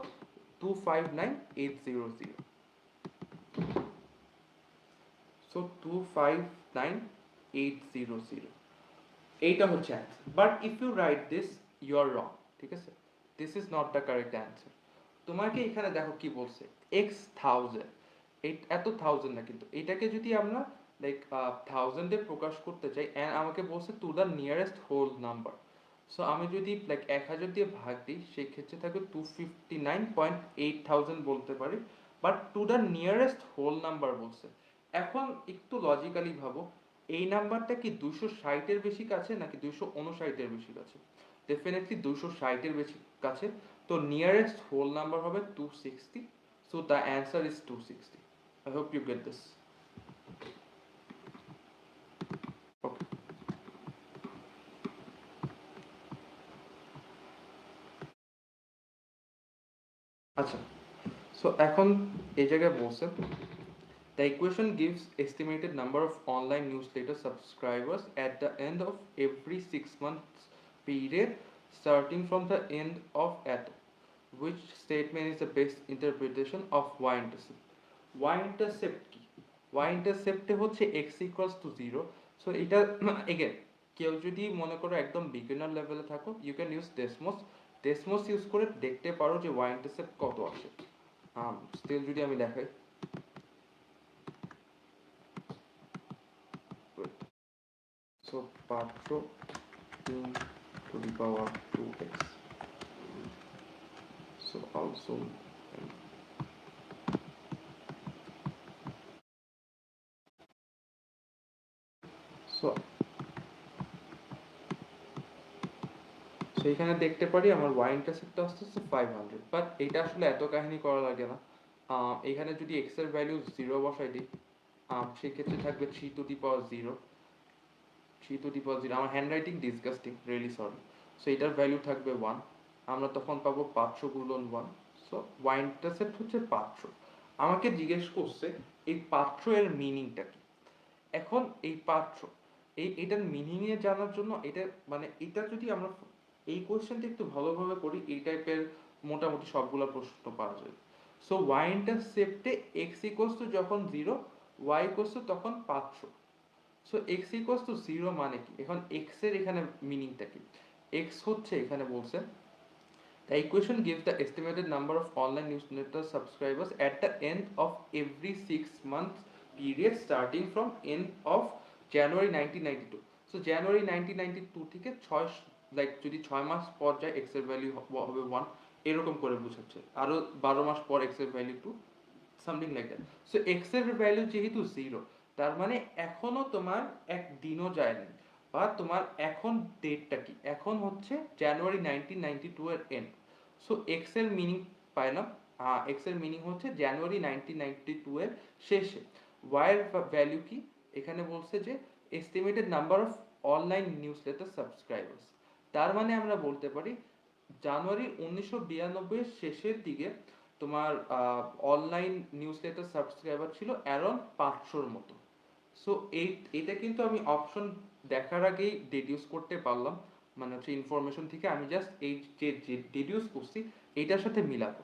Speaker 1: 259,800। সো 259,800, এইটা হচ্ছে answer. But if you write this, you are wrong, ঠিক আছে। This is not the correct answer. তোমাকে এখানে দেখো কি বলছে, এক্স থাউজেন্ড, এত থাউজেন্ড না কিন্তু, এটাকে যদি আমরা লাইক থাউজেন্ডে প্রকাশ করতে চাই, অ্যান্ড আমাকে বলছে to the nearest whole number. So আমি যদি লাইক 1,000 দিয়ে ভাগ দিই, সেই ক্ষেত্রে থাকবে 259,800 বলতে পারি। But to the nearest whole number বলছে। এখন একটু লজিক্যালি ভাবো, এই নাম্বারটা কি 260-এর বেশি কাছে নাকি 259-এর বেশি কাছে? ডেফিনেটলি 260-এর বেশি কাছে। তো নিয়ারেস্ট হোল নাম্বার হবে 260, so the answer is 260. I hope you get this. Okay. আচ্ছা, সো এখন এই জায়গায় বলছে the equation gives estimated number of online newsletter subscribers at the end of every 6 months period starting from the end of at which statement is the best interpretation of y-intercept. y-intercept কি, y-intercept হচ্ছে x equals to 0। So এটা again কেউ যদি মনে করো একদম beginner লেভেলে থাকো, ইউ ক্যান ইউজ ডেসমোস। ডেসমোস ইউজ করে দেখতে পারো যে y-intercept কত আসে। স্টিল যদি আমি দেখাই, so পাত্র 10 to the power 2x, so also so এখানে দেখতে পারি আমার y ইন্টারসেপ্ট আসতেছে 500, বাট এটা আসলে এত কাহিনী করা লাগে না। এখানে যদি x এর ভ্যালু 0 বসাই দিই, সেক্ষেত্রে থাকবে 3 two the power 0, 3 two the পাওয়ার 0, আমার hand writing disgusting, really sorry. So এটার ভ্যালু থাকবে 1, আমরা তখন পাবো 500 গুণন 1। সো y ইন্টারসেপ্ট হচ্ছে 500। আমাকে জিজ্ঞেস করছে এই 500 এর মিনিংটা কি। এখন এই 500, এটার মিনিং এ জানার জন্য এটা মানে এটা যদি আমরা এই কোশ্চেনটা একটু ভালোভাবে করি, এই টাইপের মোটামুটি সবগুলো প্রশ্ন পাওয়া যায়। So y ইন্টারসেপ্টে x equals to যখন 0, y ইকুয়ালস টু তখন 500। সো x ইকুয়ালস টু 0 মানে কি, এখন x এর এখানে মিনিংটা কি। x হচ্ছে এখানে বলছে the equation gives the estimated number of online newsletter subscribers at the end of every 6 months period starting from end of January 1992. So January 1992 থেকে 6 লাইক যদি 6 মাস পর যায় x এর ভ্যালু হবে 1, এরকম করে বোঝাচ্ছে। আরো 12 মাস পর x এর value 2, something like that. So x এর ভ্যালু যেহেতু 0, তার মানে এখনো তোমার এক দিনও যায়নি, বা তোমার এখন ডেটটা কি, এখন হচ্ছে জানুয়ারি 1992 এর এন্ড। সো x এর মিনিং পাইলাম, x এর মিনিং হচ্ছে জানুয়ারি 1992 এর শেষে। y এর ভ্যালু কি, এখানে বলছে যে estimated number of online newsletter subscribers. তার মানে আমরা বলতে পারি জানুয়ারি 1992 এর শেষের দিকে তোমার অনলাইন নিউজলেটার সাবস্ক্রাইবার ছিল অ্যারাউন্ড 500-র মতো। সো এটা কিন্তু আমি অপশন দেখার আগেই ডিডিউস করতে পারলাম, মানে হচ্ছে ইনফরমেশন থেকে আমি জাস্ট এই যে ডিডিউস করছি এইটার সাথে মিলাবো।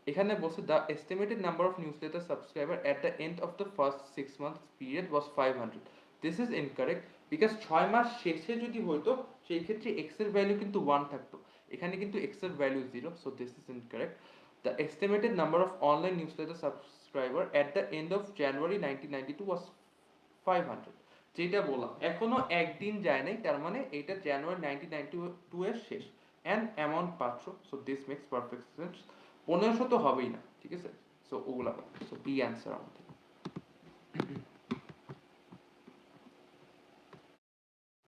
Speaker 1: এখানে বলছে the estimated number of newsletter subscriber at the end of the first 6 months period was 500। This is incorrect because 6 মাস শেষে যদি হইতো সেই ক্ষেত্রে x এর ভ্যালু কিন্তু 1 থাকতো, এখানে কিন্তু x এর value 0, so this is incorrect. The estimated number of online newsletter subscriber at the end of January 1992 ওয়াজ 500। যেটা বললাম এখনো একদিন যায় নাই, তার মানে এটা জানুয়ারি 1992 এর শেষ, and amount 500। So this makes perfect sense. 1500 তো হবেই না, ঠিক আছে। সো ওগুলা, সো বি অ্যান্সার আমাদের।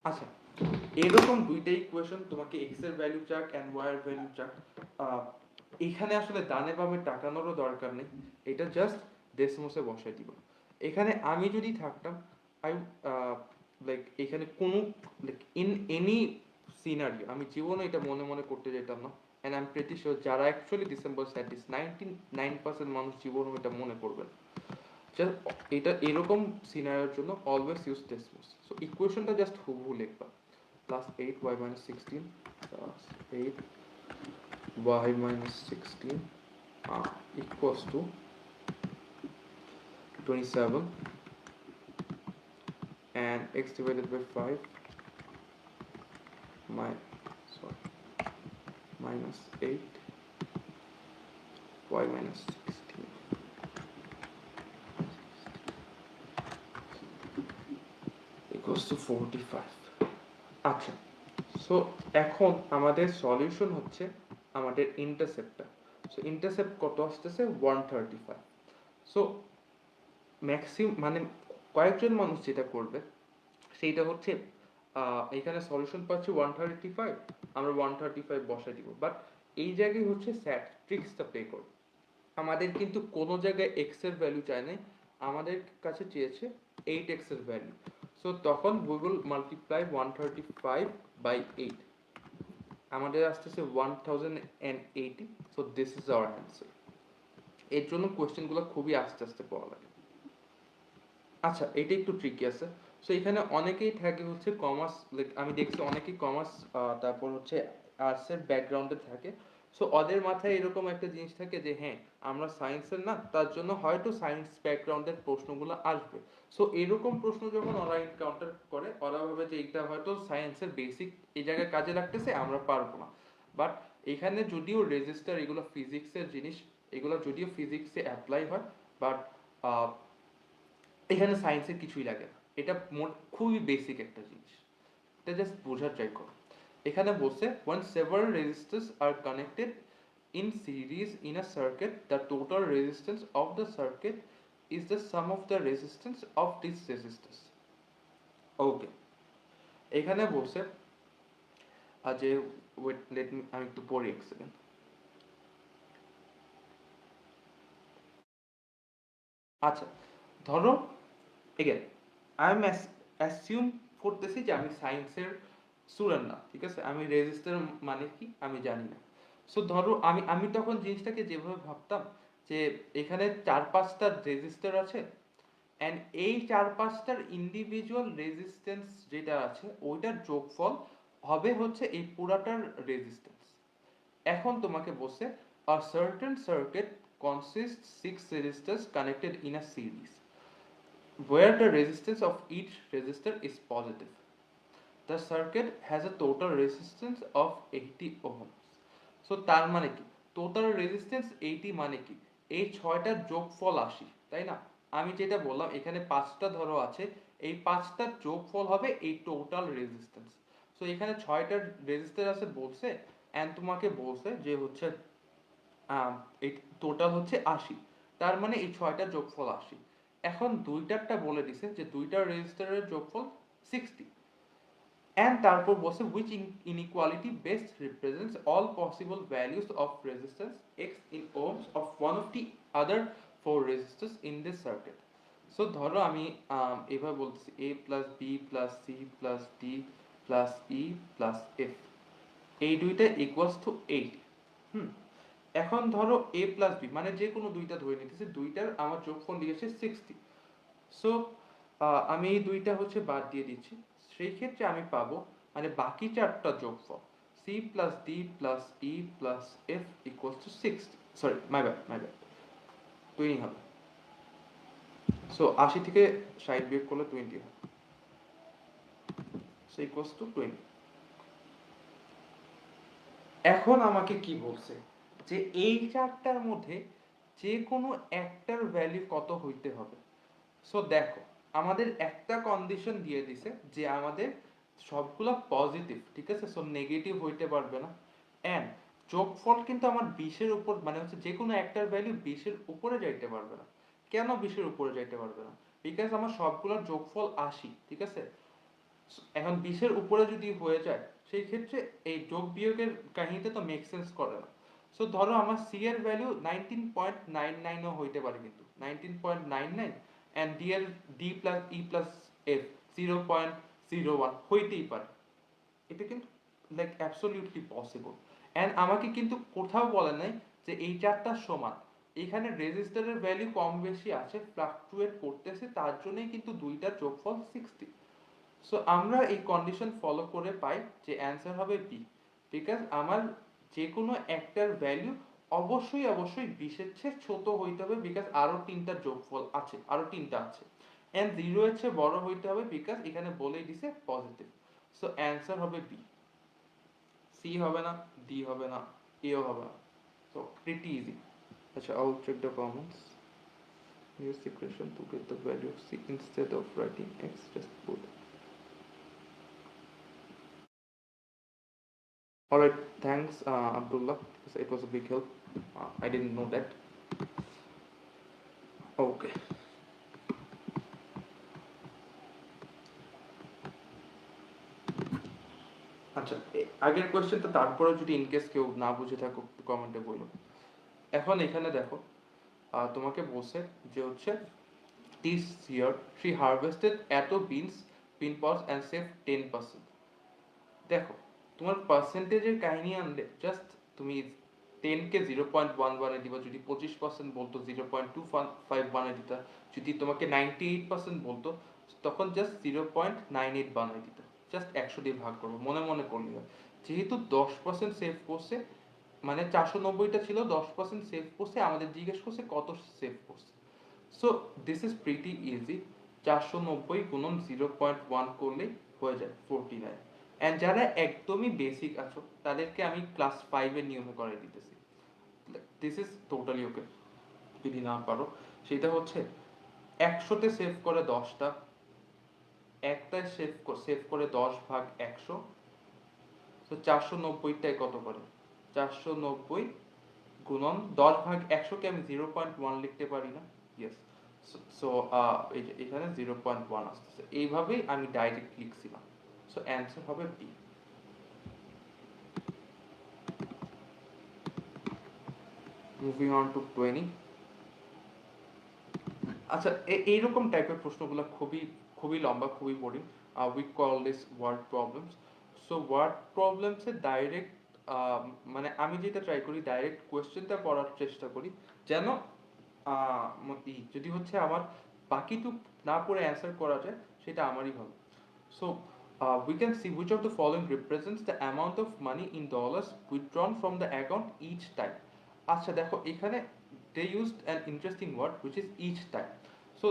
Speaker 1: আচ্ছা, এরকম দুইটা ইকুয়েশন তোমাকে x এর ভ্যালু চাক এন্ড y এর ভ্যালু চাক, এখানে আসলে ডানে বামে টাকানোরও দরকার নেই, এটা জাস্ট ডেসিমাসে বসাই দিব। এখানে আমি যদি থাকতাম, আই লাইক এখানে কোনো লাইক ইন এনি সিনারিও আমি জীবনে এটা মনে মনে করতে যেতাম না, and I am pretty sure যারা অ্যাকচুয়ালি ডিসেম্বর স্যাটিস 99% মানুষ জীবনেও এটা মনে করবেন। জাস্ট এটা এরকম সিনারিওর জন্য অলওয়েজ ইউজ ডেসিমাস। সো ইকুয়েশনটা জাস্ট হুবহু লিখবা, plus 8y minus 16 plus 8y minus 16 equals to 27, and x divided by 5 minus 8 y minus 16 equals to 45. আচ্ছা, সো এখন আমাদের সলিউশন হচ্ছে আমাদের ইন্টারসেপ্টটা। সো ইন্টারসেপ্ট কত আসতেছে 135। সো ম্যাক্সিমাম মানে কয়েকজন মানুষ যেটা করবে সেইটা হচ্ছে এখানে সলিউশন পাচ্ছি 135, আমরা 135 বসাই দিব, বাট এই জায়গায় হচ্ছে স্যাট ট্রিক্সটা প্লে করবে। আমাদের কিন্তু কোনো জায়গায় x এর ভ্যালু চায় নাই, আমাদের কাছে চেয়েছে 8x এর ভ্যালু। সো তখন we will multiply 135 by 8, আমাদের আসতেছে 1080। So this is our answer. এর জন্য কোয়েশ্চেনগুলো খুবই আস্তে আস্তে পড়া লাগে। আচ্ছা, এটা একটু ট্রিকি আছে। সো এখানে অনেকেই থাকে হচ্ছে কমার্স, লাইক আমি দেখছি অনেকেই কমার্স তারপর হচ্ছে আর্টস এর ব্যাকগ্রাউন্ডে থাকে। সো ওদের মাথায় এরকম একটা জিনিস থাকে যে হ্যাঁ আমরা সায়েন্সের না, তার জন্য হয়তো সায়েন্স ব্যাকগ্রাউন্ডের প্রশ্নগুলো আসবে। সো এরকম প্রশ্ন যখন ওরা এনকাউন্টার করে, ওরা ভাবে যে এটা হয়তো সায়েন্সের বেসিক এই জায়গায় কাজে লাগতেছে, আমরা পারবো না। বাট এখানে যদিও রেজিস্টার এগুলো ফিজিক্সের জিনিস, এগুলো যদিও ফিজিক্সে অ্যাপ্লাই হয়, বাট এখানে সায়েন্সের কিছুই লাগে না, এটা খুবই বেসিক একটা জিনিস, এটা জাস্ট বোঝার ট্রাই করো। এখানে বলছে when several resistors are connected in series in a circuit, the total resistance of the circuit is the sum of the resistance of these resistors. Okay, এখানে বলছে যে ওয়েট লেট মি, আমি একটু পড়ি এক সেকেন্ড। আচ্ছা, ধরো এগেন আই এম অ্যাসিউম করতেছি যে আমি সায়েন্সের স্টুডেন্ট না, ঠিক আছে, আমি রেজিস্টার মানে কি আমি জানি না। সো ধরো আমি আমি তখন জিনিসটাকে যেভাবে ভাবতাম যে এখানে 4-5টা রেজিস্টার আছে অ্যান্ড এই 4-5টার ইন্ডিভিজুয়াল রেজিস্ট্যান্স যেটা আছে ওইটার যোগফল হবে হচ্ছে এই পুরাটার রেজিস্ট্যান্স। এখন তোমাকে বলছে a certain circuit consists 6 resistors connected in a series where the resistance of each resistor is positive. The circuit has a total resistance of 80 ohms. So তার মানে কি total resistance 80 মানে কি এই ছয়টার যোগফল 80, তাই না? আমি যেটা বললাম এখানে 5টা ধরো আছে, এই 5টার যোগফল হবে এই টোটাল রেজিস্ট্যান্স। সো এখানে 6টা রেজিস্টর আছে বলছে এন্ড তোমাকে বলছে যে হচ্ছে এই টোটাল হচ্ছে 80, তার মানে এই 6টার যোগফল 80। এখন দুইটারটা বলে দিছে যে দুইটার রেজিস্টারের যোগফল 60 and তারপর বলছে which inequality best represents all possible values of resistance x in ohms of one of the other four resistors in this circuit. So ধরো আমি এভাবে বলতেছি a plus b plus c plus d plus e plus f, এই দুইটা equals to 8। এখন ধরো a plus b মানে যে কোনো দুইটা ধরে নিতেছি, দুইটার আমার যোগফল দিয়েছে 60। সো আমি এই দুইটা হচ্ছে বাদ দিয়ে দিচ্ছি, সেই ক্ষেত্রে আমি পাবো মানে বাকি চারটা যোগফল c plus d plus e plus f equals to 60, sorry my bad 20 হবে। সো 80 থেকে 60 বিয়োগ করলে 20 হবে, সো ইকুয়ালস টু 20। এখন আমাকে কি বলছে যে এই চারটার মধ্যে যে কোনো একটার ভ্যালু কত হইতে হবে। সো দেখো আমাদের একটা কন্ডিশন দিয়ে দিছে যে আমাদের সবগুলো পজিটিভ, ঠিক আছে, সো নেগেটিভ হইতে পারবে না। এন্ড যোগফল কিন্তু আমার 20-এর উপর মানে হচ্ছে যে কোনো একটার ভ্যালু 20-এর উপরে যাইতে পারবে না। কেন 20-এর উপরে যাইতে পারবে না? বিকজ আমার সবগুলোর যোগফল 80, ঠিক আছে। এখন 20-এর উপরে যদি হয়ে যায় সেই ক্ষেত্রে এই যোগ বিয়োগের কাহিনীতে তো মেক সেন্স করে না। সো ধরো আমার সি এর ভ্যালু 19.99 ও হইতে পারে, কিন্তু 19.99 এন্ড ডি এর D plus E plus F 0.01 হইতেই পারে। এটা কিন্তু লাইক অ্যাবসলিউটলি পসিবল। এন্ড আমাকে কিন্তু কোথাও বলে নাই যে এই চারটা সমান। এখানে রেজিস্টারের ভ্যালু কম বেশি আছে, ফ্লাকচুয়েট করতেছে, তার জন্যই কিন্তু দুইটার যোগফল 60। সো আমরা এই কন্ডিশন ফলো করে পাই যে অ্যান্সার হবে বি, বিকজ আমার যে কোনো একটার ভ্যালু অবশ্যই 20-এর চেয়ে ছোট হইতে হবে, বিকজ আরো তিনটা যোগফল আছে, আরো তিনটা আছে। এন্ড 0 এর চেয়ে বড় হইতে হবে বিকজ এখানে বলেই দিছে পজিটিভ। সো অ্যান্সার হবে বি, সি হবে না, ডি হবে না, এও হবে না। So pretty easy. আচ্ছা, I will check the comments. Use the equation to get the value of c instead of writing x, just put. Alright, thanks Abdullah. It was a big help. I didn't know that. Okay. আচ্ছা, আগের কোয়েশ্চেনটা তারপরে যদি ইনকেস কেউ না বুঝে থাকো কমেন্টে বলো। এখন এখানে দেখো তোমাকে বলছে যে হচ্ছে this year she harvested এত bean pods and saved 10%। দেখো তোমার পার্সেন্টেজের কাহিনী আনলে জাস্ট তুমি 10 কে 0.1 বানিয়ে দিবা, যদি 25% বলতো 0.25 বানিয়ে দিতা, যদি তোমাকে 98% বলতো তখন জাস্ট 0.98 বানিয়ে দিতা, জাস্ট 100 দিয়ে ভাগ করবো, মনে মনে করলে হয়। যেহেতু 10% সেভ করছে মানে 490টা ছিল, 10% সেভ করছে, আমাদের জিজ্ঞেস করছে কত সেভ করছে। So this is pretty easy, 490 গুণন 0.1 করলেই হয়ে যায় 49। এন্ড যারা একদমই বেসিক আছো তাদেরকে আমি ক্লাস 5 এর নিয়মে করে দিতেছি। দিস ইজ টোটালি ওকে। যদি না পারো সেটা হচ্ছে 100-তে সেভ করে 10টা, একটায় সেভ করে 10 ভাগ 100। তো 490টায় কত করে? 490 গুণন 10 ভাগ 100 কে আমি 0.1 লিখতে পারি না? ইয়েস। সো এখানে 0.1 আসতেছে, এইভাবেই আমি ডাইরেক্ট লিখছিলাম। সো অ্যান্সার হবে বি। Moving on to 20। আচ্ছা, এইরকম টাইপের প্রশ্নগুলো খুবই খুবই লম্বা, খুবই boring. We call this word problems. So word প্রবলেমসে ডাইরেক্ট মানে আমি যেটা ট্রাই করি ডাইরেক্ট কোয়েশ্চেনটা পড়ার চেষ্টা করি, যেন যদি হচ্ছে আমার বাকিটুক না পড়ে অ্যান্সার করা যায় সেটা আমারই ভালো। So we can see which of the following represents the amount of money in dollars withdrawn from the account each time. আচ্ছা দেখো এখানে they used an interesting word which is each time. So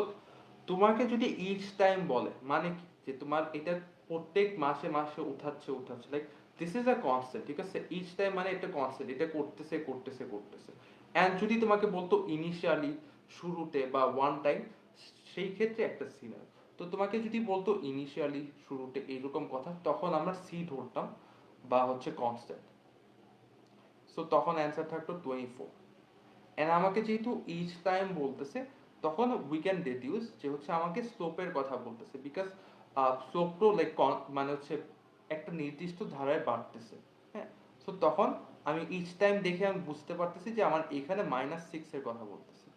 Speaker 1: তোমাকে যদি each time বলে মানে কি, যে তোমার এটা প্রত্যেক মাসে মাসে উঠাচ্ছে like this is a constant, ঠিক আছে? each time মানে একটা কনস্ট্যান্ট, এটা করতেছে। এন্ড যদি তোমাকে বলতো ইনিশিয়ালি, শুরুতে বা ওয়ান টাইম, সেই ক্ষেত্রে একটা সিনারি। তো তোমাকে যদি বলতো ইনিশিয়ালি, শুরুতে এইরকম কথা, তখন আমরা সি ধরতাম বা হচ্ছে কনস্ট্যান্ট। সো তখন অ্যান্সার থাকতো 24। এন্ড আমাকে যেহেতু ইচ টাইম বলতেছে, তখন উই ক্যান ডিডিউস যে হচ্ছে আমাকে স্লোপের কথা বলতেছে, বিকজ স্লোপ তো লাইক মানে হচ্ছে একটা নির্দিষ্ট ধারায় বাড়তেছে। হ্যাঁ, সো তখন আমি ইচ টাইম দেখে আমি বুঝতে পারতেছি যে আমার এখানে -6 এর কথা বলতেছে।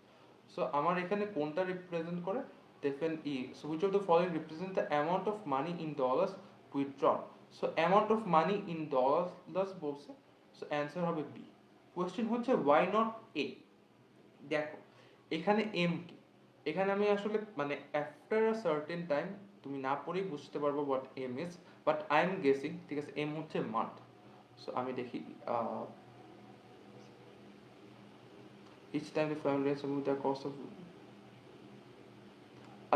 Speaker 1: সো আমার এখানে কোনটা রিপ্রেজেন্ট করে, দেখেন ই, so which of the following represent the amount of money in dollars withdrawn. So amount of money in dollars বলছে, সো অ্যান্সার হবে বি। কোয়েশ্চেন হচ্ছে ওয়াই নট এ। দেখো এখানে এম কি, এখানে আমি আসলে মানে আফটার আ সার্টেন টাইম তুমি না পড়েই বুঝতে পারবো what M is, but I am guessing, ঠিক আছে? এম হচ্ছে মান্থ। সো আমি দেখি each time the family is with the cost of,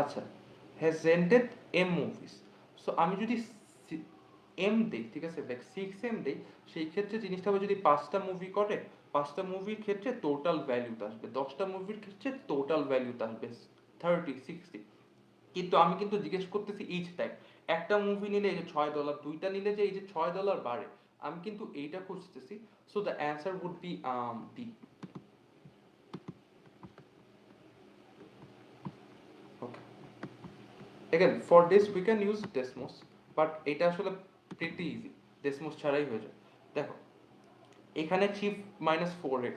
Speaker 1: আচ্ছা, has rented M movies. So আমি যদি এম দেই, ঠিক আছে, লাইক 6M দেই, সেই ক্ষেত্রে জিনিসটা হবে যদি 5টা মুভি করে, 5টা মুভির ক্ষেত্রে টোটাল ভ্যালুটা আসবে, 10টা মুভির ক্ষেত্রে টোটাল ভ্যালুটা আসবে 30, 60। কিন্তু আমি কিন্তু জিজ্ঞেস করতেছি ইচ টাইম, একটা মুভি নিলে এই যে $6, দুইটা নিলে যে এই যে $6 বাড়ে, আমি কিন্তু এইটা খুঁজতেছি। So the answer would be B. Okay, again for this we can use Desmos, but এটা আসলে pretty easy, Desmos ছাড়াই হয়ে যায়। দেখো এখানে 3 - 4x,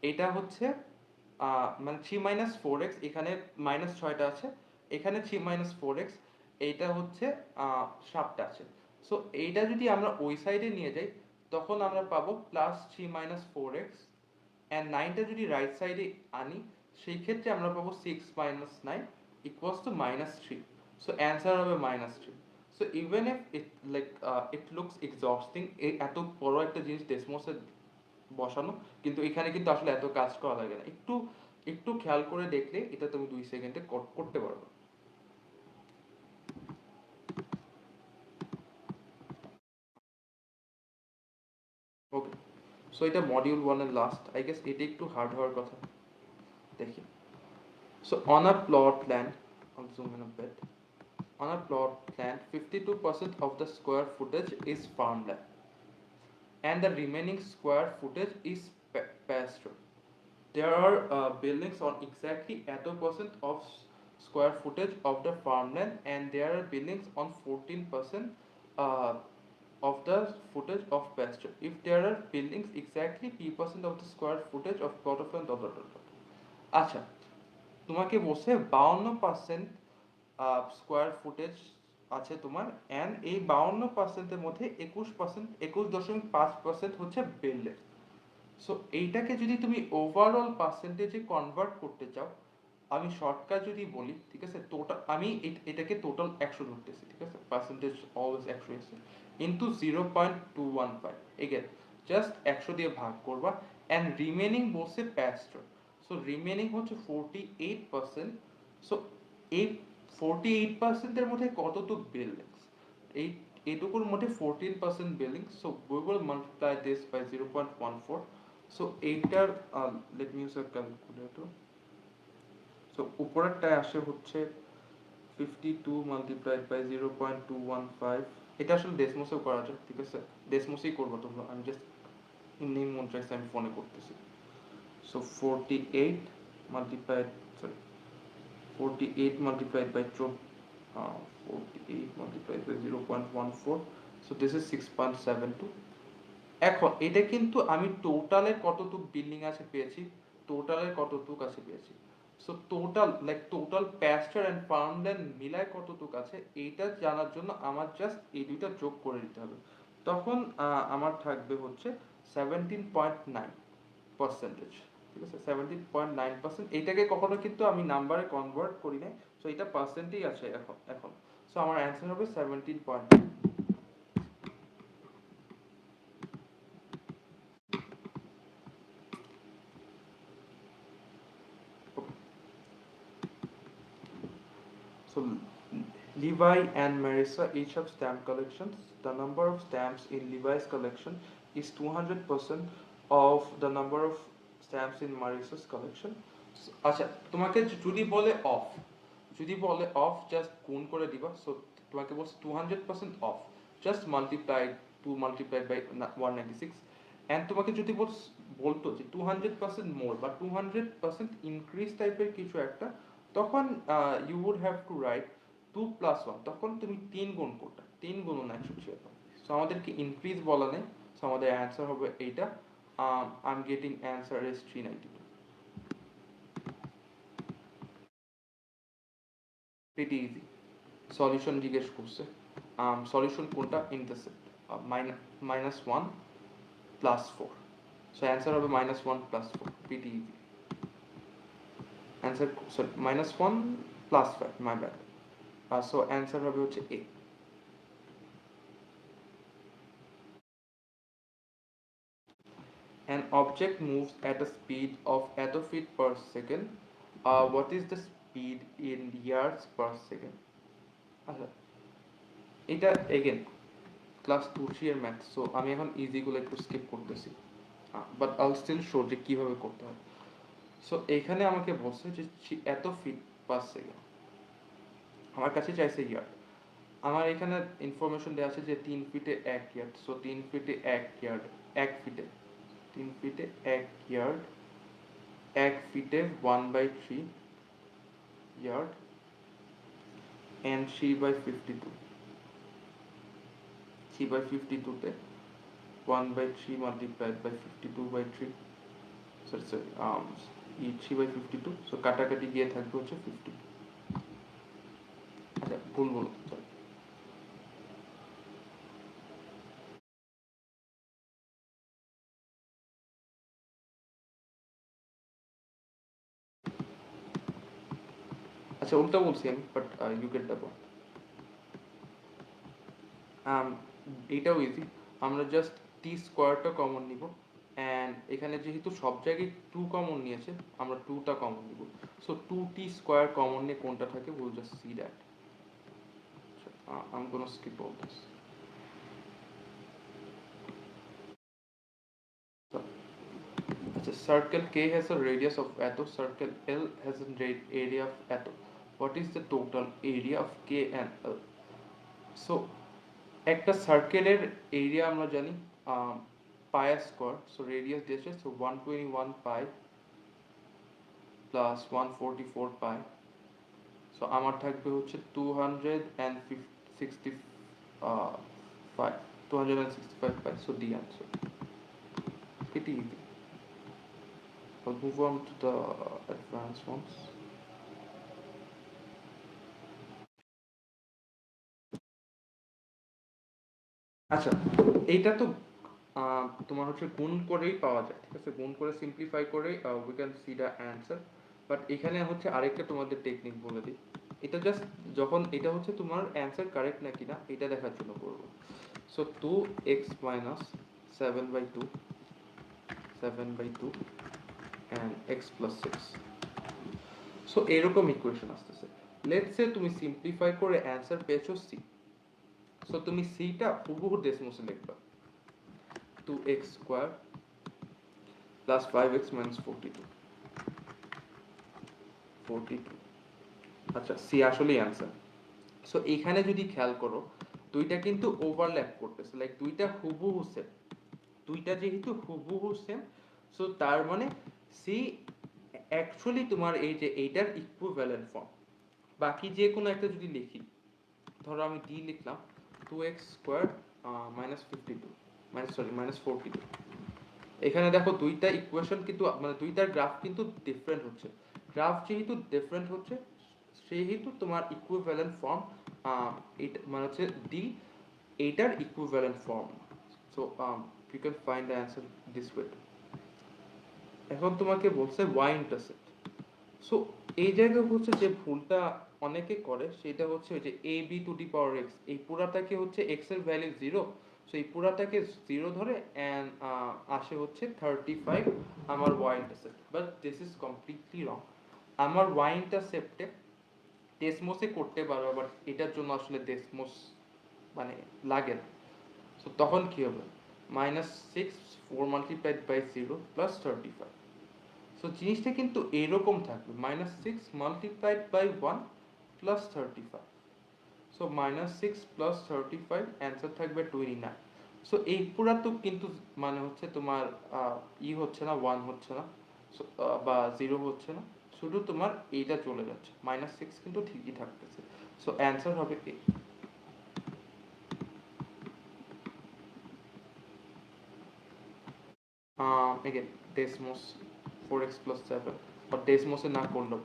Speaker 1: এটা হচ্ছে মানে 3 - 4x, এখানে -6টা আছে, এখানে 3 - 4x, এইটা হচ্ছে 7টা আছে। সো এইটা যদি আমরা ওই সাইডে নিয়ে যাই, তখন আমরা পাবো +3 - 4x, অ্যান্ড 9টা যদি রাইট সাইডে আনি, সেই ক্ষেত্রে আমরা পাবো 6 - 9 = -3। সো অ্যান্সার হবে -3। So even if it like it looks exhausting, এত বড় একটা জিনিস ডেসমোসে বসানো, কিন্তু এখানে কিন্তু আসলে এত কাজ করা লাগে না, একটু একটু খেয়াল করে দেখলে এটা তুমি 2 সেকেন্ডে করতে পারবে। ওকে, সো এটা মডিউল 1 এর লাস্ট, আই গেস এটা একটু হার্ড হওয়ার কথা। দেখি, so on a plot land, I'll zoom in a bit. On a plot land, 52% of the square footage is farmland, and the remaining square footage is pasture. There are buildings on exactly 8% of square footage of the farmland, and there are buildings on 14% uh, of the footage of pasture. If there are buildings exactly p% of the square footage of plot of land, dot dot dot dot. আচ্ছা, তোমাকে বলছে 52% square footage আছে তোমার, and এই 52%-এর মধ্যে 21% হচ্ছে বিল্ডের। So এইটাকে যদি তুমি ওভারঅল পার্সেন্টেজে কনভার্ট করতে চাও, আমি শর্টকাট যদি বলি, ঠিক আছে, টোটাল আমি এটাকে টোটাল 100 ধরতেছি, ঠিক আছে, পার্সেন্টেজ অলওয়েজ 100 এসে ইন্টু 0.215, এগেন জাস্ট 100 দিয়ে ভাগ করবা, অ্যান্ড রিমেনিং বলছে প্যাস্ট্রো। সো রিমেনিং হচ্ছে 48%। সো এই 48%-এর মধ্যে কতটুক বিল্ডিংস, এই এইটুকুর মধ্যে 14% building, so we will multiply this by 0.14। So এইটার let me use a calculator. So উপরেরটায় আসে হচ্ছে 52 মাল্টিপ্লাইড বাই 0.215। এটা আসলে ডেসমোসেও করা যায়, ঠিক আছে, ডেসমোসেই করবো তোমরা, আমি জাস্ট নেম মনে চাইছি, আমি ফোনে করতেছি। So 48 multiplied, sorry 48 multiplied by 48 multiplied by 0.14, so this is 6.72. এখন এটা কিন্তু আমি টোটালের কতটুক বিল্ডিং আছে পেয়েছি, টোটালের কতটুক আছে পেয়েছি। So total total প্যাস্টার and farmland মিলায় কতটুক আছে এইটা জানার জন্য আমার জাস্ট এই দুইটা যোগ করে দিতে হবে। তখন আমার থাকবে হচ্ছে 17.9%। ঠিক আছে, 17.9%। এইটাকে কখনো কিন্তু আমি নাম্বারে কনভার্ট করি নাই, সো এটা পার্সেন্টেই আছে এখন। সো আমার অ্যান্সার হবে 17.9। So Levi and Marissa each have stamp collections. The number of stamps in Levi's collection is 200% of the number of stamps in Marissa's collection. আচ্ছা, তোমাকে যদি বলে অফ জাস্ট গুণ করে দিবা। সো তোমাকে বলছে 200% of, just multiplied by 196। And তোমাকে যদি বলতো যে 200% মোর বা 200% ইনক্রিজ টাইপের কিছু একটা, তখন you would have to write 2 + 1। তখন তুমি 3 গুণ করতে, 3 গুণন 196। সো আমাদেরকে ইনক্রিজ বলা নেই, সো আমাদের অ্যান্সার হবে এইটা। I am getting answer is 392। pretty easy। Solution জিজ্ঞেস করছে, সলিউশন কোনটা, ইন্টারসেপ্ট -1 + 4। সো অ্যান্সার হবে -1 + 4। pretty easy answer, sorry -1 + 5, my bad. So answer হবে হচ্ছে A। An object moves at a speed of এত feet per second. What is the speed in yards per second? আচ্ছা, এটা again class 2-3 এর math, so আমি এখন ইজিগুলো একটু skip করতেছি, but I will still show যে কিভাবে করতে হয়। সো এখানে আমাকে বলছে যে এত ফিট পার সেকেন্ড, আমার কাছে চাইছে ইয়ার্ড। আমার এখানে ইনফরমেশন দেওয়া আছে যে 3 ফিটে 1 ইয়ার্ড। সো 3 ফিটে 1 ইয়ার্ড, 1 ফিটে 3 ফিটে 1 ইয়ার্ড, 1 ফিটে 1/3 ইয়ার্ড, and 3/52। 3/52 তে 1/3 multiplied by 52/3, sorry 3/52। সো কাটাকাটি গিয়ে থাকবে হচ্ছে 50। আচ্ছা, ভুল বলুন, সরি। আচ্ছা, উল্টা বলছি আমি, but you get the point. এইটাও ইজি, আমরা জাস্ট টি স্কোয়ারটা কমন নিব, অ্যান্ড এখানে যেহেতু সব জায়গায় 2 কমন নিয়েছে, আমরা 2টা কমন নিব। সো 2t স্কোয়ার কমন নিয়ে কোনটা থাকে, will just see that. I'm gonna skip all this. So, আচ্ছা, circle K has a radius of এত, circle L has a area of এত। What is the total area of K and L? So একটা সার্কেলের area আমরা জানি pi square. So radius দিয়েছে, so 121 pi plus 144 pi. So আমার থাকবে হচ্ছে 265 pi. So the answer, pretty easy। I'll move on to the advanced ones. আচ্ছা, এইটা তো তোমার হচ্ছে গুণ করেই পাওয়া যায়, ঠিক আছে, গুণ করে সিম্পলিফাই করে we can see the answer. But এখানে হচ্ছে আরেকটা তোমাদের টেকনিক বলে দিই। এটা জাস্ট যখন এটা হচ্ছে তোমার অ্যান্সার কারেক্ট নাকি না এটা দেখার জন্য করবো। So 2x - 7/2 and x + 6। So এরকম ইকুয়েশন আসতেছে। লেটস সে তুমি সিম্পলিফাই করে অ্যান্সার পেয়েছো c। সো তুমি সিটা হুবহু ডেসিমসে লিখবা, 2x স্কোয়ার প্লাস 5x - 42। আচ্ছা, সি আসলেই অ্যান্সার। সো এখানে যদি খেয়াল করো, দুইটা কিন্তু ওভারল্যাপ করতেছে, লাইক দুইটা হুবহু সেম। দুইটা যেহেতু হুবহু সেম, সো তার মানে সি অ্যাকচুয়ালি তোমার এই যে এইটার ইকুইভ্যালেন্ট ফর্ম। বাকি যে কোনো একটা যদি লিখি, ধরো আমি d লিখলাম 2x স্কয়ার মাইনাস 42 এখানে দেখো দুইটা ইকুয়েশন কিন্তু মানে দুইটার গ্রাফ কিন্তু ডিফারেন্ট হচ্ছে। গ্রাফ যেহেতু ডিফারেন্ট হচ্ছে সেহেতু তোমার ইকুইভ্যালেন্ট ফর্ম এটা মানে হচ্ছে ডি এইটার equivalent form. So you can find the answer this way. এখন তোমাকে বলছে y ইন্টারসেপ্ট। সো এই জায়গায় হচ্ছে যে ভুলটা অনেকে করে সেটা হচ্ছে ওই যে a b two the power x, এই পুরাটাকে হচ্ছে x এর ভ্যালু 0, সো এই পুরাটাকে 0 ধরে এন্ড আসে হচ্ছে 35 আমার y intercept, but this is completely রং। আমার y ইন্টারসেপ্টে ডেসমোসে করতে পারো, বাট এটার জন্য আসলে ডেসমোস মানে লাগে না। সো তখন কি হবে, -6 4 মাল্টিপ্লাইড বাই 0 প্লাস 35। সো জিনিসটা কিন্তু এরকম থাকবে -6 multiplied by 1 plus 35। So -6 plus 35 answer থাকবে 29। সো এই পুরা তো কিন্তু মানে হচ্ছে তোমার হচ্ছে না, 1 হচ্ছে না, বা 0 হচ্ছে না, শুধু তোমার এইটা চলে যাচ্ছে, -6 কিন্তু ঠিকই থাকতেছে। সো অ্যান্সার হবে এ। again ডেসমোস 4x plus 7, বা ডেসমোসে না করলেও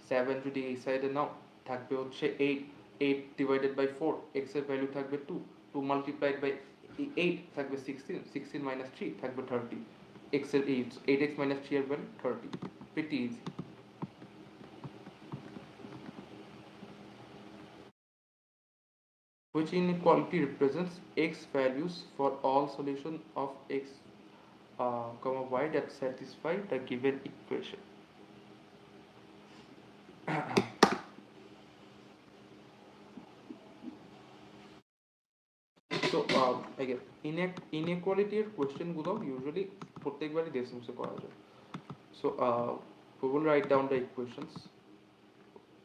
Speaker 1: 7 যদি এই সাইডে নাও থাকবে হচ্ছে 8, 8 ডিভাইডেড বাই 4 x এর ভ্যালু থাকবে 2, 2 মাল্টিপ্লাইড বাই 8 থাকবে 16, 16 মাইনাস 3 থাকবে 30, x এর 8x minus 3 এর value 30, pretty easy. Which inequality represents x values for all solution of x, y that satisfy the given equation? So again inequality question গুলো usually প্রত্যেকবারই ডেসিমসে করা যায়। So we will write down the equations.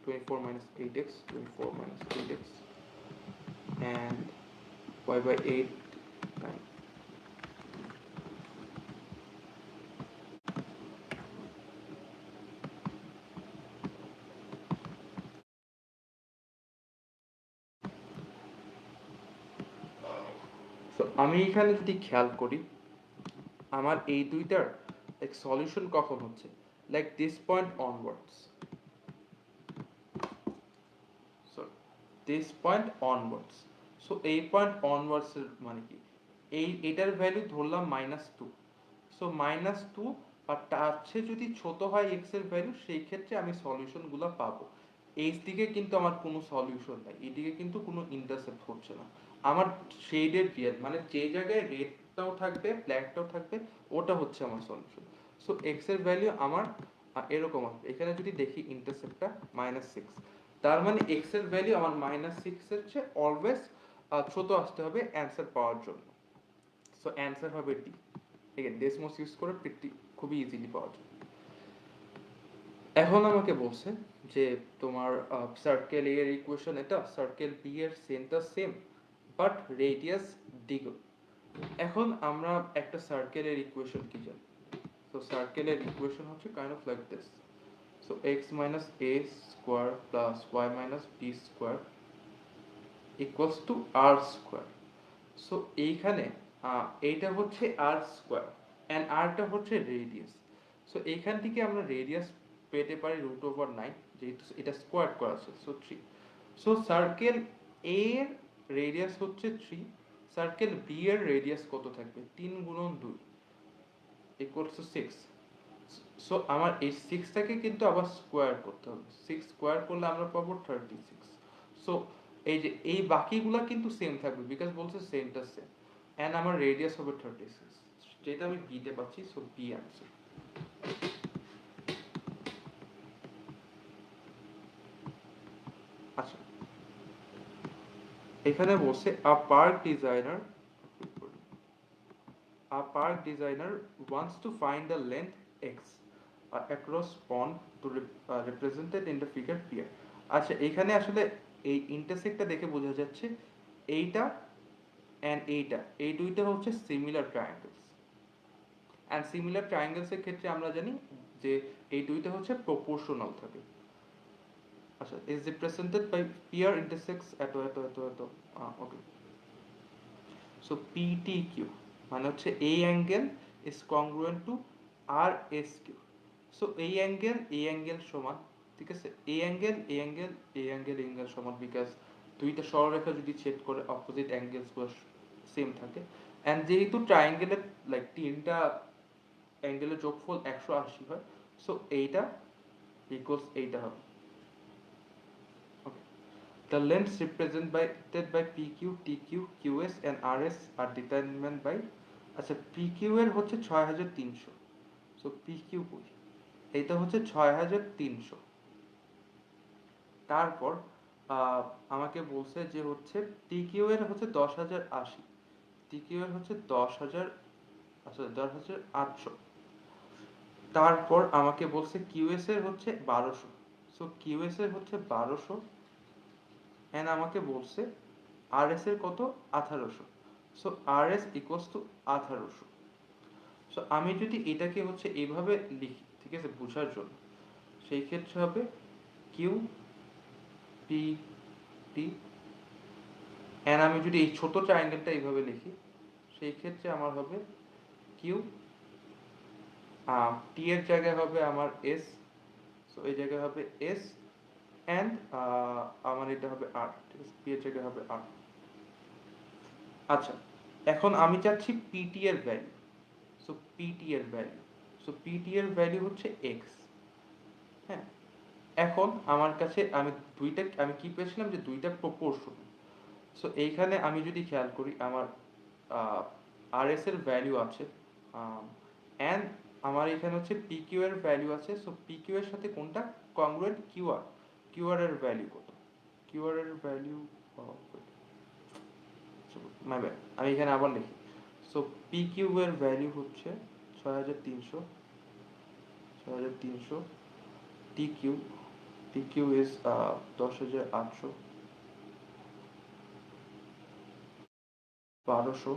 Speaker 1: 24 minus 8x, 24 minus 8x, and y by 8 9. So আমি এখানে যদি খেয়াল করি আমার এই দুইটার এক সলিউশন কখন হচ্ছে, like this point onwards, so this point onwards. So এই পয়েন্ট অনওয়ার্ডস এর মানে কি, এটার ভ্যালু ধরলাম -2, সো -2 আর তার চেয়ে যদি ছোট হয় x এর ভ্যালু, সেই ক্ষেত্রে আমি সলিউশন গুলো পাবো। এই দিকে কিন্তু আমার কোনো সলিউশন নাই, এদিকে কিন্তু কোনো ইন্টারসেপ্ট হচ্ছে না। আমার শেডের রিয়েল মানে যে জায়গায় রেডটাও থাকবে ব্ল্যাকটাও থাকবে ওটা হচ্ছে আমার সলিউশন। সো x এর ভ্যালু আমার এরকম আসবে। এখানে যদি দেখি ইন্টারসেপ্টটা -6, তার মানে x এর ভ্যালু আমার -6 এর চেয়ে অলওয়েজ ছোট আসতে হবে অ্যান্সার পাওয়ার জন্য। সো অ্যান্সার হবে ডি। এগেন ডেসমোস ইউজ করে খুবই ইজিলি পাওয়া যায়। এখন আমাকে বলছে যে তোমার সার্কেল এ এর ইকুয়েশন এটা, সার্কেল বি এর সেন্টার সেম বাট রেডিয়াস দ্বিগুণ। এখন আমরা একটা সার্কেলের ইকুয়েশন কি জানি, সো সার্কেলের ইকুয়েশন হচ্ছে kind of like this. So x minus a square plus y minus b square equals to r square. So এইখানে এইটা হচ্ছে r স্কয়ার এন্ড rটা হচ্ছে রেডিয়াস। সো এইখান থেকে আমরা রেডিয়াস পেতে পারি √9, যেহেতু এটা স্কয়ার করা আছে, সো 3। সো সার্কেল a এর রেডিয়াস হচ্ছে 3, সার্কেল b এর রেডিয়াস কত থাকবে, 3 গুণন 2 ইকুয়ালস টু 6। সো আমার এই 6 টাকে কিন্তু আবার স্কয়ার করতে হবে, 6 স্কয়ার করলে আমরা পাবো 36। সো এই যে এই বাকিগুলা কিন্তু সেম থাকবে বিকজ বলছে সেন্টার সেম, এন্ড আমার রেডিয়াস হবে 36, যেটা আমি বি তে পাচ্ছি। So B answer. আচ্ছা এখানে বসে a park designer wants to find the length x across pond to represented in the figure here. আচ্ছা এখানে আসলে এই ইন্টারসেক্টটা দেখে বোঝা যাচ্ছে এইটা এন্ড এইটা, এই দুইটা হচ্ছে similar triangles, and similar triangles এর ক্ষেত্রে আমরা জানি যে এই দুইটা হচ্ছে প্রপোর্শনাল থাকে। আচ্ছা, is represented by PR intersects এত ওকে। সো PTQ মানে হচ্ছে এই angle is congruent to RSQ। So এই অ্যাঙ্গেল সমান, ঠিক আছে, এই অ্যাঙ্গেল এই অ্যাঙ্গেল এই অ্যাঙ্গেল এই অ্যাঙ্গেল সমান, বিকজ দুইটা সরলরেখা যদি ছেদ করে অপোজিট অ্যাঙ্গেলস গুলো সেম থাকে। অ্যান্ড যেহেতু ট্রায়াঙ্গেলের লাইক তিনটা অ্যাঙ্গেলের যোগফল 180 হয়, সো এইটা ইকুয়ালস এইটা হবে। The lengths represented by PQ, TQ, QS and RS are determined by, আচ্ছা PQ এর হচ্ছে 6300, সো PQ কই, এইটা হচ্ছে 6300। তারপর আমাকে বলছে যে হচ্ছে TQ এর হচ্ছে 10080, TQ এর হচ্ছে 10000, আচ্ছা 10800। তারপর আমাকে বলছে QS এর হচ্ছে 1200, সো QS এর হচ্ছে 1200 এন্ড আমাকে বলছে RS এর কত 1800, so RS equals to 1800। So আমি যদি এটাকে হচ্ছে এইভাবে লিখি, ঠিক আছে, বোঝার জন্য, সেই ক্ষেত্রে হবে কিউ পি টি, এন্ড আমি যদি এই ছোট ট্রায়াঙ্গেলটা এইভাবে লিখি, সেই ক্ষেত্রে আমার হবে কিউ টি এর জায়গায় হবে আমার এস, সো এই জায়গায় হবে এস এন্ড আমার এটা হবে আর, ঠিক আছে, পি এর জায়গায় হবে আর। আচ্ছা, এখন আমি চাচ্ছি পিটি এর ভ্যালু। সো পিটি এর ভ্যালু, সো পিটি এর ভ্যালু হচ্ছে এক্স। হ্যাঁ, এখন আমার কাছে আমি কি পেয়েছিলাম যে দুইটা প্রপোর্শন। সো এইখানে আমি যদি খেয়াল করি আমার আর এস এর ভ্যালু আছে এন্ড আমার এখানে হচ্ছে পিকিউ এর ভ্যালু আছে। সো পিকিউ এর সাথে কোনটা কংগ্রুয়েন্ট, কিউআর, কিউআর এর ভ্যালু কত, কিউআর এর ভ্যালু মাই ব্যাড, আমি এখানে আবার লিখি। সো পিকিউ এর ভ্যালু হচ্ছে 6300, 6300, TQ, TQ is 10800, 1200,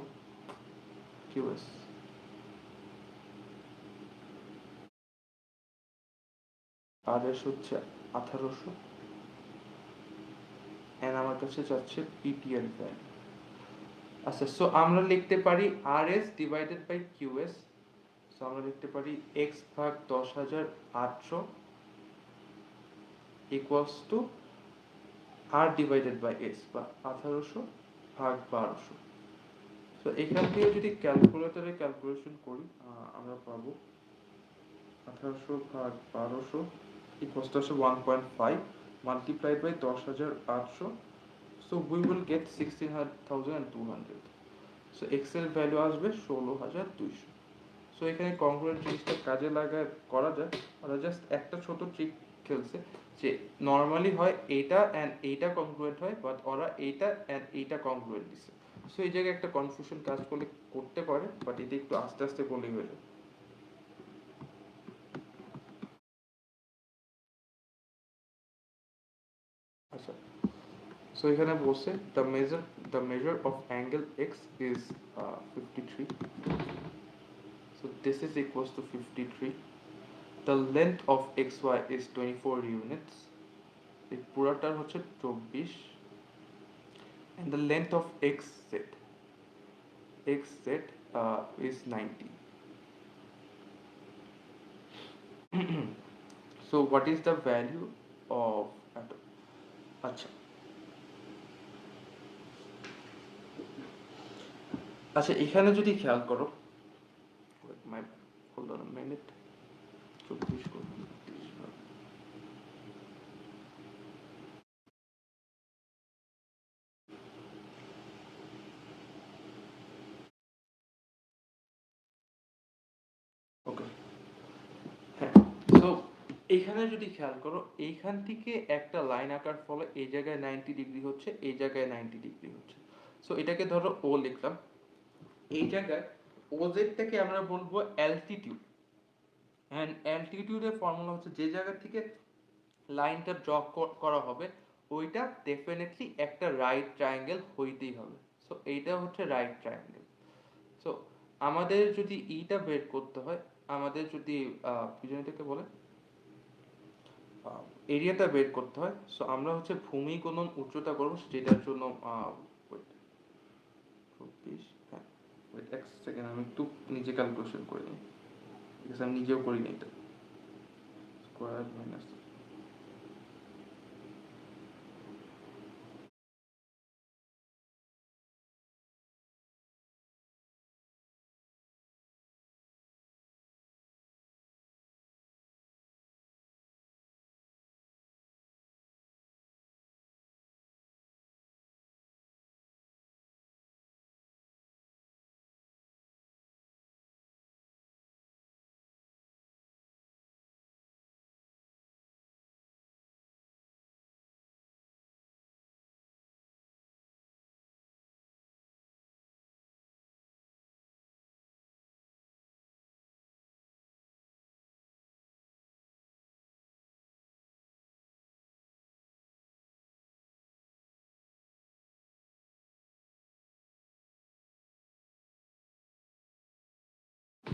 Speaker 1: QS RS হচ্ছে 1800 এন্ড আমার কাছে যাচ্ছে পিটি এর ভ্যালু। আচ্ছা, সো আমরা লিখতে পারি RS divided by QS, so আমরা লিখতে পারি x ভাগ 10800 equals to R divided by S বা 1800 ভাগ 1200। সো এখান থেকে যদি ক্যালকুলেটরে ক্যালকুলেশন করি আমরা পাবো 1800 ভাগ 1200 equals to 1.5 multiplied by 10800, so we will get 16,200। So X এর ভ্যালু আসবে 16,200। সো এখানে কংগ্রুয়েন্ট জিনিসটা কাজে লাগায় করা যায়। ওরা জাস্ট একটা ছোট ট্রিক খেলছে যে নর্মালি হয় এইটা এন্ড এইটা কংগ্রুয়েন্ট হয়, বাট ওরা এইটা এন্ড এইটা কংগ্রুয়েন্ট দিছে। সো এই জায়গায় একটা কনফিউশন কাজ করলে করতে পারে, বাট এটা একটু আস্তে আস্তে করলেই হয়ে যায়। আচ্ছা, সো এখানে বলছে the measure of angle x is 53, so this is equals to 53, the length of xy is 24 units, এই পুরাটার হচ্ছে 24, and the length of xz is 90। So what is the value of atom? আচ্ছা, আচ্ছা এখানে যদি খেয়াল করো, my hold on a minute, 24 করে 30 ভাগ। ওকে, হ্যাঁ, সো এইখানে যদি খেয়াল করো, এইখান থেকে একটা লাইন আঁকার ফলে এই জায়গায় 90 ডিগ্রি হচ্ছে, এই জায়গায় 90 ডিগ্রি হচ্ছে। সো এটাকে ধরো ও লিখলাম, এই জায়গায় ওজেডটাকে আমরা বলবো অ্যালটিটিউড, এন্ড অ্যালটিটিউডের ফর্মুলা হচ্ছে যে জায়গা থেকে লাইনটা ড্র করা হবে ওইটা ডেফিনেটলি একটা রাইট ট্রায়াঙ্গেল হইতেই হবে। সো এইটা হচ্ছে রাইট ট্রায়াঙ্গেল। সো আমাদের যদি ইটা বের করতে হয়, আমাদের যদি কি জানি এটাকে বলে, এরিয়াটা বের করতে হয়। সো আমরা হচ্ছে ভূমি গুণন উচ্চতা করবো, যেটার জন্য wait, 24, হ্যাঁ ওয়েট এক সেকেন্ড, আমি একটু নিজে ক্যালকুলেশন করে নিই, ঠিক আছে? আমি নিজেও করি না এটা। স্কোয়ার মাইনাস,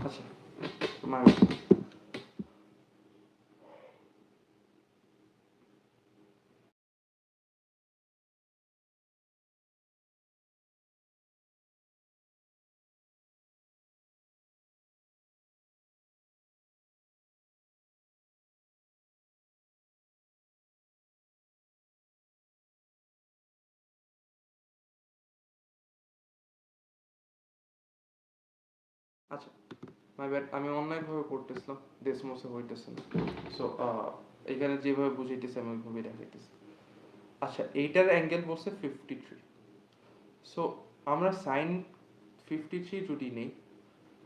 Speaker 1: আচ্ছা মানে আচ্ছা মাই ব্যাড, আমি অন্যায়ভাবে করতেছিলাম, ডেসমোসে হইতেছে না। সো এখানে যেভাবে বুঝাইতেছে আমি ওইভাবেই দেখাইতেছি। আচ্ছা এইটার অ্যাঙ্গেল বলছে 53। সো আমরা সাইন 53 যদি নেই,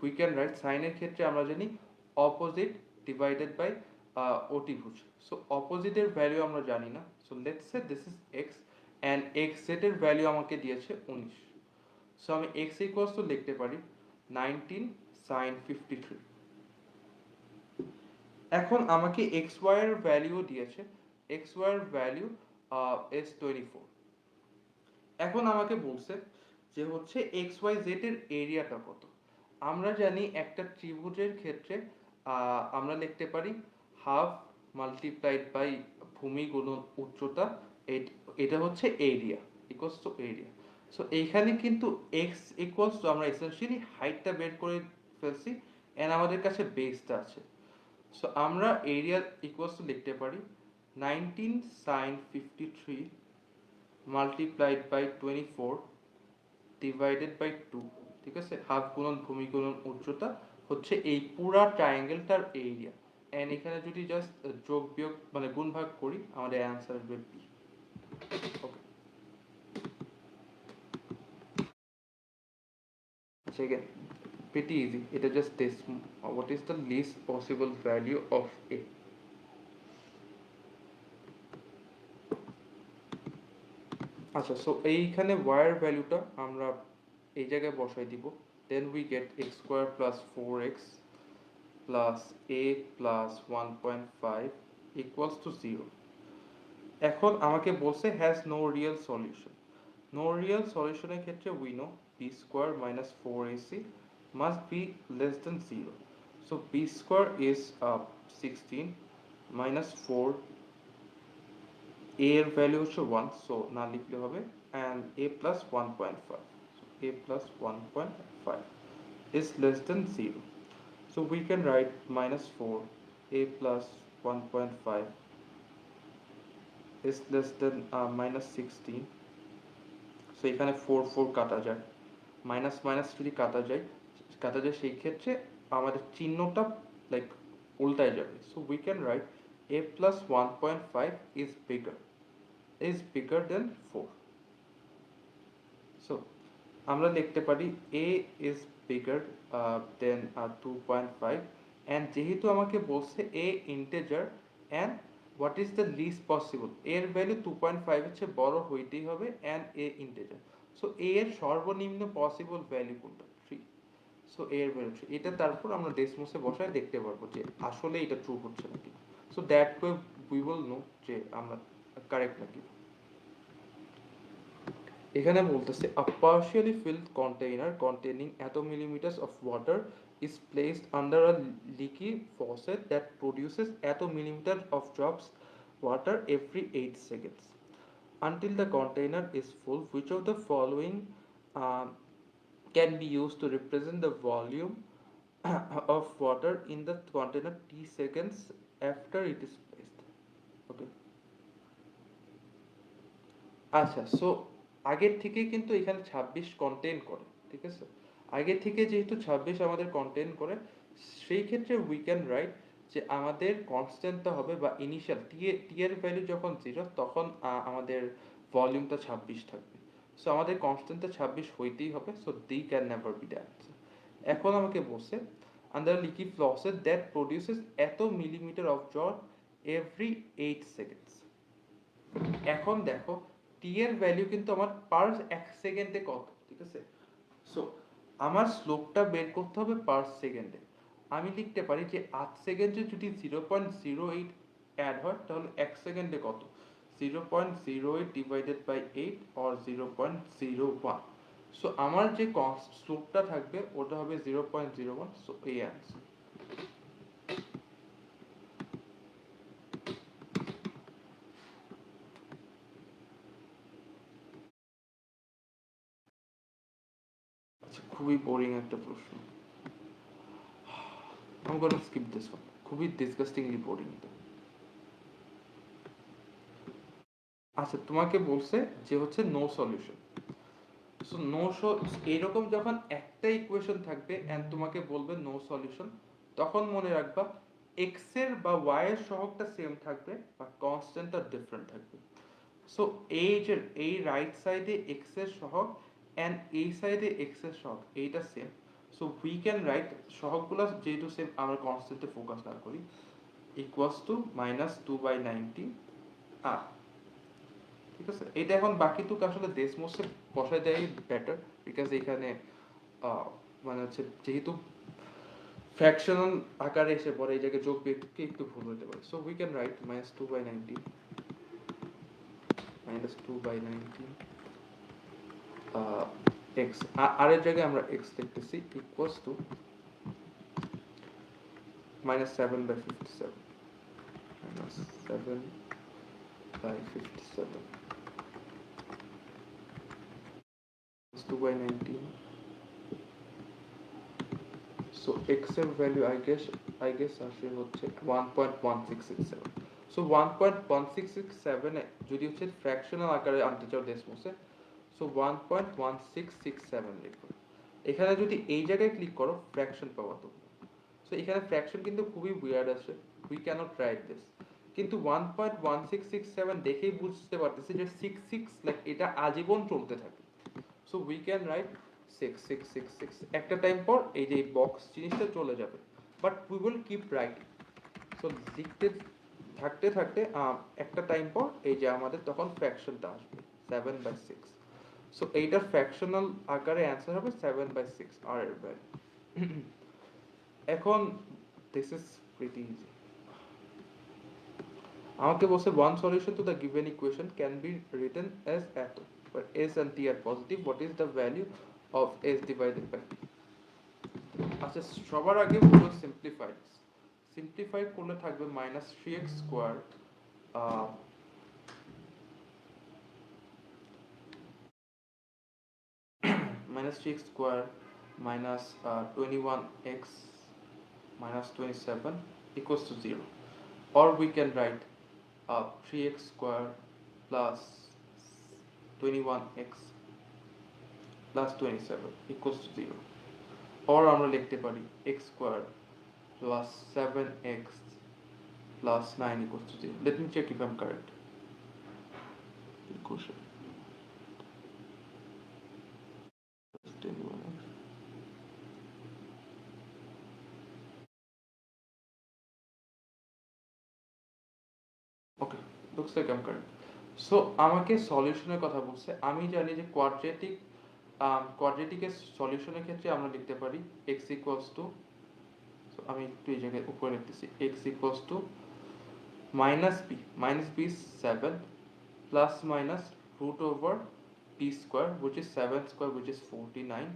Speaker 1: উই ক্যান রাইট সাইনের ক্ষেত্রে আমরা জানি অপোজিট ডিভাইডেড বাই অতিভুজ। সো অপোজিটের ভ্যালু আমরা জানি না। So let's say this is x and x Z value আমাকে দিয়েছে 19। সো আমি এক্স ইকুয়ালস টু লিখতে পারি 19 সাইন 53। এখন আমাকে এক্স ওয়াই এর ভ্যালু দিয়েছে, এক্স ওয়াই এর ভ্যালু is 24। এখন আমাকে বলছে যে হচ্ছে এক্স ওয়াই জেড এর এরিয়াটা কত। আমরা জানি একটা ত্রিভুজের ক্ষেত্রে আমরা লিখতে পারি হাফ মাল্টিপ্লাইড বাই ভূমি গুণন উচ্চতা, এটা হচ্ছে area, equals to area. So এইখানে কিন্তু এক্স ইকুয়ালস টু আমরা এসেনশিয়ালি হাইটটা বের করে ফেলছি এন্ড আমাদের কাছে বেসটা আছে। সো আমরা এরিয়া ইকুয়ালস টু লিখতে পারি 19 sin 53 multiplied by 24 divided by 2, ঠিক আছে? হাফ গুণন ভূমি গুণন উচ্চতা হচ্ছে এই পুরা ট্রায়াঙ্গেলটার এরিয়া। এন্ড এখানে যদি জাস্ট যোগ বিয়োগ মানে গুণ ভাগ করি আমাদের অ্যান্সার আসবে বি। ওকে, আচ্ছা again pretty easy, এটা just this what is the least possible value of a। আচ্ছা সো এইখানে y এর ভ্যালুটা আমরা এই জায়গায় বসাই দিব, then we get x square plus 4x plus a plus 1.5 equals to 0। এখন আমাকে বলছে has no real solution. No real সলিউশনের ক্ষেত্রে we know B square minus 4ac must be less than 0। So B square is 16 minus 4, এর value হচ্ছে 1, so না লিখলে হবে, and a plus 1.5, a plus 1.5 is less than 0. So we can write minus 4 a plus 1.5 is less than minus 16। So এখানে 4 4 কাটা যায়, minus minus যদি কাটা যায় সেই ক্ষেত্রে আমাদের চিহ্নটা লাইক উল্টায় যাবে। So we can right a plus 1.5 is bigger than 4। So আমরা লিখতে পারি a is bigger than 2.5, and যেহেতু আমাকে বলছে a integer and what is the least possible, এর ভ্যালু 2.5 হচ্ছে বড় হইতেই হবে and a integer। So a এর সর্বনিম্ন পসিবল ভ্যালু কোনটা, 3। সো a এর ভ্যালু 3, এটা তারপর আমরা ডেসমসে বসায় দেখতে পারবো যে আসলে এটা ট্রু হচ্ছে নাকি। So that way we will know যে আমরা কারেক্ট নাকি। এখানে বলতেছে a partially filled container containing এত millimeters of water is placed under a leaky faucet that produces এত millimeters of drops water every 8 seconds until the container is full. Which of the following um, can be used to represent the volume of water in the container t seconds after it is placed? Okay, আচ্ছা, so আগের থেকেই কিন্তু এখানে 26 contain করে, ঠিক আছে? আগে থেকে যেহেতু 26 আমাদের কন্টেন করে, সেই ক্ষেত্রে উই ক্যান রাইট যে আমাদের কনস্ট্যান্টটা হবে বা ইনিশিয়াল টি এর ভ্যালু যখন 0 তখন আমাদের ভলিউমটা 26 থাকবে। সো আমাদের কনস্ট্যান্টটা 26 হইতেই হবে, so the can never be the answer. এখন আমাকে বলছে আন্ডার লিকিড ফ্লসেট দ্যাট প্রডিউসেস এত millimetre of drop every 8 seconds. এখন দেখো টি এর ভ্যালু কিন্তু আমার পার এক সেকেন্ডে কত, ঠিক আছে? সো আমার স্লোপটা বের করতে হবে পার সেকেন্ডে। আমি লিখতে পারি যে 8 সেকেন্ডে যদি 0.08 অ্যাড হয় তাহলে এক সেকেন্ডে কত, 0.08 ডিভাইডেড বাই 8 অর 0.01। সো আমার যে স্লোপটা থাকবে ওটা হবে 0.01। সো এই অ্যান্সার। আচ্ছা, খুবই বোরিং একটা প্রশ্ন। I'm gonna skip this one. খুবই ডিসগাস্টিংলি বোরিং। আচ্ছা, তোমাকে বলছে যে হচ্ছে নো সলিউশন। সো এরকম যখন একটা ইকুয়েশন থাকবে এন্ড তোমাকে বলবে নো সলিউশন, তখন মনে রাখবা এক্স এর বা ওয়াই এর সহগটা সেম থাকবে বা কনস্ট্যান্টটা ডিফারেন্ট থাকবে। সো এই রাইট সাইডে এক্স এর সহগ এন্ড এই সাইডে এক্স এর সহগ এইটা same. So we can write সহগগুলো যেহেতু সেম, আমরা কনস্ট্যান্টে ফোকাস না করি, ইকুয়ালস টু -2/90 আর, ঠিক আছে? এটা এখন বাকিটুকু আসলে ডেসমোসে বসায় দেয় বেটার, বিকজ এখানে মানে হচ্ছে যেহেতু ফ্র্যাকশনাল আকারে এসে পড়ে, এই জায়গায় যোগ বিয়োগকে একটু ভুল হতে পারে। So we can write -2/90 -2/90 X, আর এর জায়গায় আমরা এক্স লিখতেছি ইকুয়ালস টু -7/57 -7/57 2/19। সো এক্স এর ভ্যালু আই গেস আসে হচ্ছে 1.1667। সো 1.1667 এ যদি হচ্ছে ফ্র্যাকশনাল আকারে আনতে চাও ডেসিমোসে, সো 1.1667 লিখো। এখানে যদি এই জায়গায় ক্লিক করো ফ্র্যাকশন পাওয়া তো। সো এখানে ফ্র্যাকশন কিন্তু খুবই উইয়ার্ড আছে, উই ক্যানট রাইট দিস। কিন্তু 1.1667 দেখেই বুঝতে পারতেছি যে 66 লাইক এটা আজীবন চলতে থাকে। So we can right 6666। একটা টাইম পর এই যে বক্স জিনিসটা চলে যাবে, but we will keep writing. So লিখতে থাকতে থাকতে একটা টাইম পর এই যে আমাদের তখন ফ্র্যাকশনটা আসবে 7/6। সো এইটার ফ্র্যাকশনাল আকারে অ্যান্সার হবে 7/6 আর এর ভ্যালু। এখন দিস ইজ প্রিটি ইজি। আমাকে বলছে one solution to the given equation can be written as এত, but s and t are positive, what is the value of s divided by t? আচ্ছা, সবার আগে পুরো সিম্পলিফাই করলে থাকবে -3x square -3x square minus 21x minus 27 equals to 0, or we can write 3x square plus 21x plus 27 equals to 0, or আমরা লিখতে পারি x square plus 7x plus 9 equals to 0. Let me check if I'm correct. Equation 21x. Okay, looks like I'm correct. So আমাকে সলিউশনের কথা বলছে। আমি জানি যে কোয়াড্রেটিকের সলিউশনের ক্ষেত্রে আমরা লিখতে পারি x equals to, আমি একটু এই জায়গায় উপরে লিখতেছি x equals to minus b is 7 plus minus root over p square which is 7 square which is 49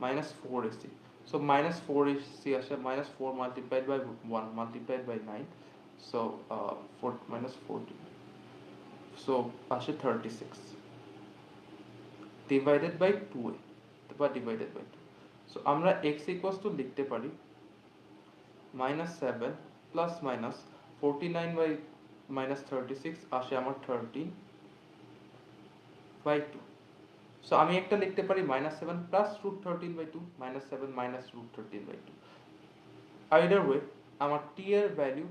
Speaker 1: minus 4ac. So minus 4ac আসে, minus 4 multiplied by 1 multiplied by 9, So 4 minus 14, so আসে 36 divided by 2a বা divided by 2. So আমরা x equals to লিখতে পারি minus 7 plus minus 49 by minus 36 আসে আমার 13 by 2. So আমি একটা লিখতে পারি minus 7 plus root 13 by 2, minus 7 minus root 13 by 2. Either way আমার t এর ভ্যালু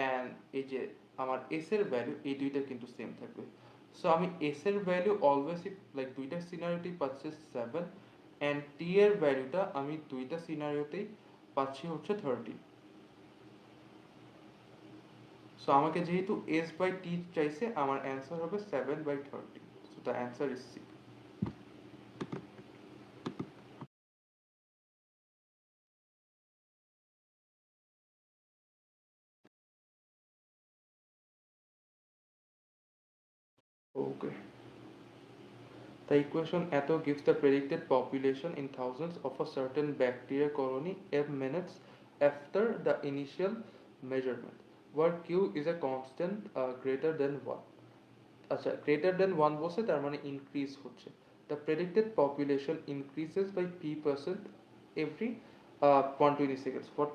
Speaker 1: and এই যে আমার s এর ভ্যালু এই দুইটা কিন্তু সেম থাকবে। সো আমি s এর ভ্যালু অলওয়েজ লাইক দুইটা সিনারিওতেই পাচ্ছি 7 and t এর ভ্যালুটা আমি দুইটা সিনারিওতেই পাচ্ছি হচ্ছে 13। সো আমাকে যেহেতু s by t চাইছে আমার অ্যান্সার হবে 7 by 13। So the answer is C. Okay, the equation ATO gives the predicted population in thousands of a certain bacteria colony m minutes after the initial measurement, where q is a constant greater than 1. আচ্ছা, greater than 1 বলছে তার মানে increase হচ্ছে। The predicted population increases by p% every 120 seconds. What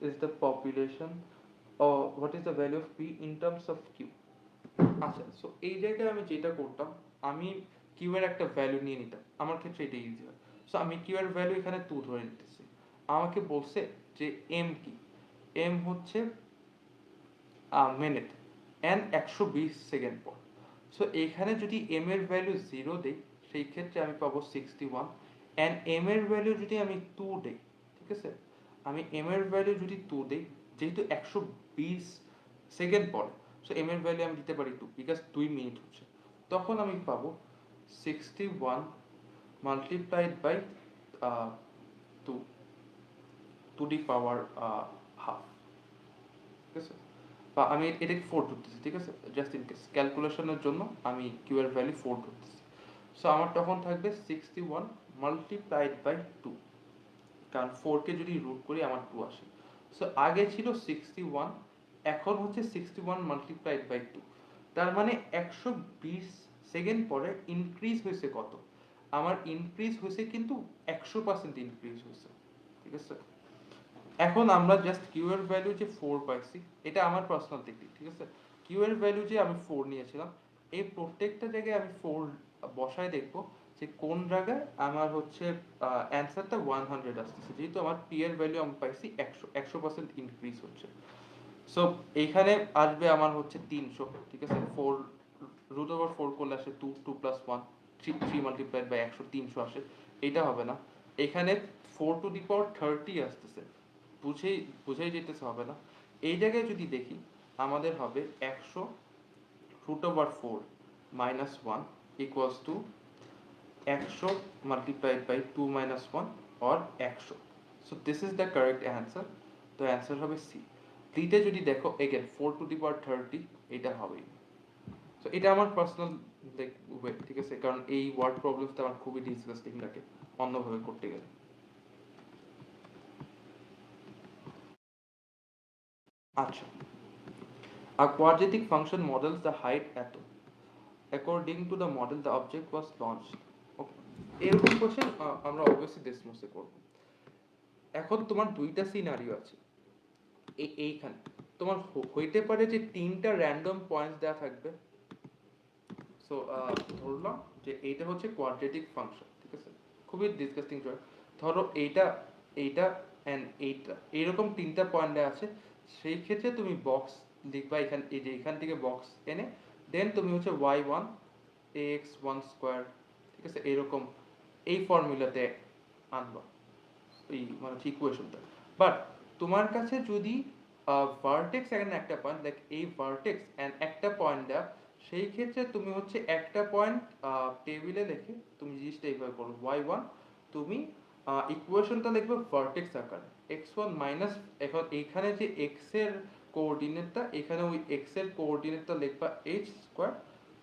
Speaker 1: is the population or what is the value of p in terms of q? আচ্ছা, so এই জায়গায় আমি যেটা করতাম, আমি কিউ এর একটা ভ্যালু নিয়ে নিতাম, আমার ক্ষেত্রে এটা ইজি হয়। সো আমি কিউ এর ভ্যালু এখানে 2 ধরে নিতেছি। আমাকে বলছে যে এম কি, এম হচ্ছে মিনিট এন্ড 120 সেকেন্ড পর। সো এখানে যদি এম এর ভ্যালু 0 দেই সেই ক্ষেত্রে আমি পাবো 61 এন্ড এম এর ভ্যালু যদি আমি 2 দেই, ঠিক আছে, আমি এম এর ভ্যালু যদি 2 দেই, যেহেতু 120 সেকেন্ড পর, সো এম এর ভ্যালু আমি দিতে পারি 2 বিকজ 2 মিনিট হচ্ছে, তখন আমি পাবো 61 multiplied by 2 to the power half, ঠিক আছে, বা আমি এটাকে 4 ধরতেছি, ঠিক আছে, জাস্ট ইন কেস ক্যালকুলেশনের জন্য আমি কিউ এর ভ্যালু 4 ধরতেছি। সো আমার তখন থাকবে 61 মাল্টিপ্লাইড বাই 2, কারণ 4 কে যদি রুট করি আমার 2 আসে। সো আগে ছিল 61, এখন হচ্ছে 61 মাল্টিপ্লাইড বাই 2, তার মানে 120 সেকেন্ড পরে ইনক্রিজ হয়েছে কত, আমার ইনক্রিজ হয়েছে কিন্তু 100% ইনক্রিজ হয়েছে, ঠিক আছে। এখন আমরা জাস্ট কিউ এর ভ্যালু যে 4 পাইছি, এটা আমার পার্সোনাল টেকনিক, ঠিক আছে। কিউ এর ভ্যালু যে আমি 4 নিয়েছিলাম, এই প্রত্যেকটা জায়গায় আমি 4 বসায় দেখবো যে কোন জায়গায় আমার হচ্ছে অ্যানসারটা 100 আসতেছে, যেহেতু আমার পি এর ভ্যালু আমি পাইছি 100% ইনক্রিজ হচ্ছে। সো এইখানে আসবে আমার হচ্ছে 300, ঠিক আছে, 4 রুট ওভার 4 করলে আসে 2, 2 প্লাস 1, 3 মাল্টিপ্লাইড বাই 100, 300 আসে, এটা হবে না। এখানে 4 টু দি পাওয়ার 30 আসতেছে, বুঝেই বুঝেই যেতেছে হবে না। এই জায়গায় যদি দেখি আমাদের হবে 100 root over 4 minus 1 equals to 100 multiplied by 2 minus 1 or 100. So this is the correct answer. তো answer হবে C. D-তে যদি দেখো again 4 to the power 30, এটা হবেই। So এটা আমার পার্সোনাল ওয়ে, ঠিক আছে, কারণ এই ওয়ার্ড প্রবলেমসটা আমার খুবই ডিসগাস্টিং লাগে অন্যভাবে করতে গেলে। আচ্ছা, a quadratic function models the height atom. According to the model, the object was launched. Okay. এরকম কোশ্চেন আমরা অবভিয়াসলি ডেসমোসে করব। এখন তোমার দুইটা সিনারিও আছে, এইখানে তোমার হইতে পারে যে তিনটা র্যান্ডম পয়েন্টস দেওয়া থাকবে। সো ধরলাম যে এইটা হচ্ছে কোয়াড্রেটিক ফাংশন, ঠিক আছে, খুবই ডিসকাস্টিং জয়। ধরো এইটা, এইটা এন্ড এইটা, এইরকম তিনটা পয়েন্ট দেওয়া আছে, সেই ক্ষেত্রে তুমি বক্স লিখবা এখান, এই যে এখান থেকে বক্স এনে দেন তুমি হচ্ছে y1 ax1 স্কয়ার, ঠিক আছে, এরকম এই ফর্মুলাতে আনবা এই মানে ইকুয়েশনটা। বাট তোমার কাছে যদি ভার্টেক্স এখানে একটা পয়েন্ট, লাইক এই ভার্টেক্স এন্ড একটা পয়েন্ট দেওয়া, সেই ক্ষেত্রে তুমি হচ্ছে একটা পয়েন্ট টেবিলে লিখে তুমি জিনিসটা এইভাবে করো, y1 তুমি ইকুয়েশনটা লিখবে ভার্টেক্স আকারে x1 মাইনাস, এখন এইখানে যে x এর কোঅর্ডিনেটটা, এখানে ওই x এর কোঅর্ডিনেটটা লিখবা h স্কয়ার,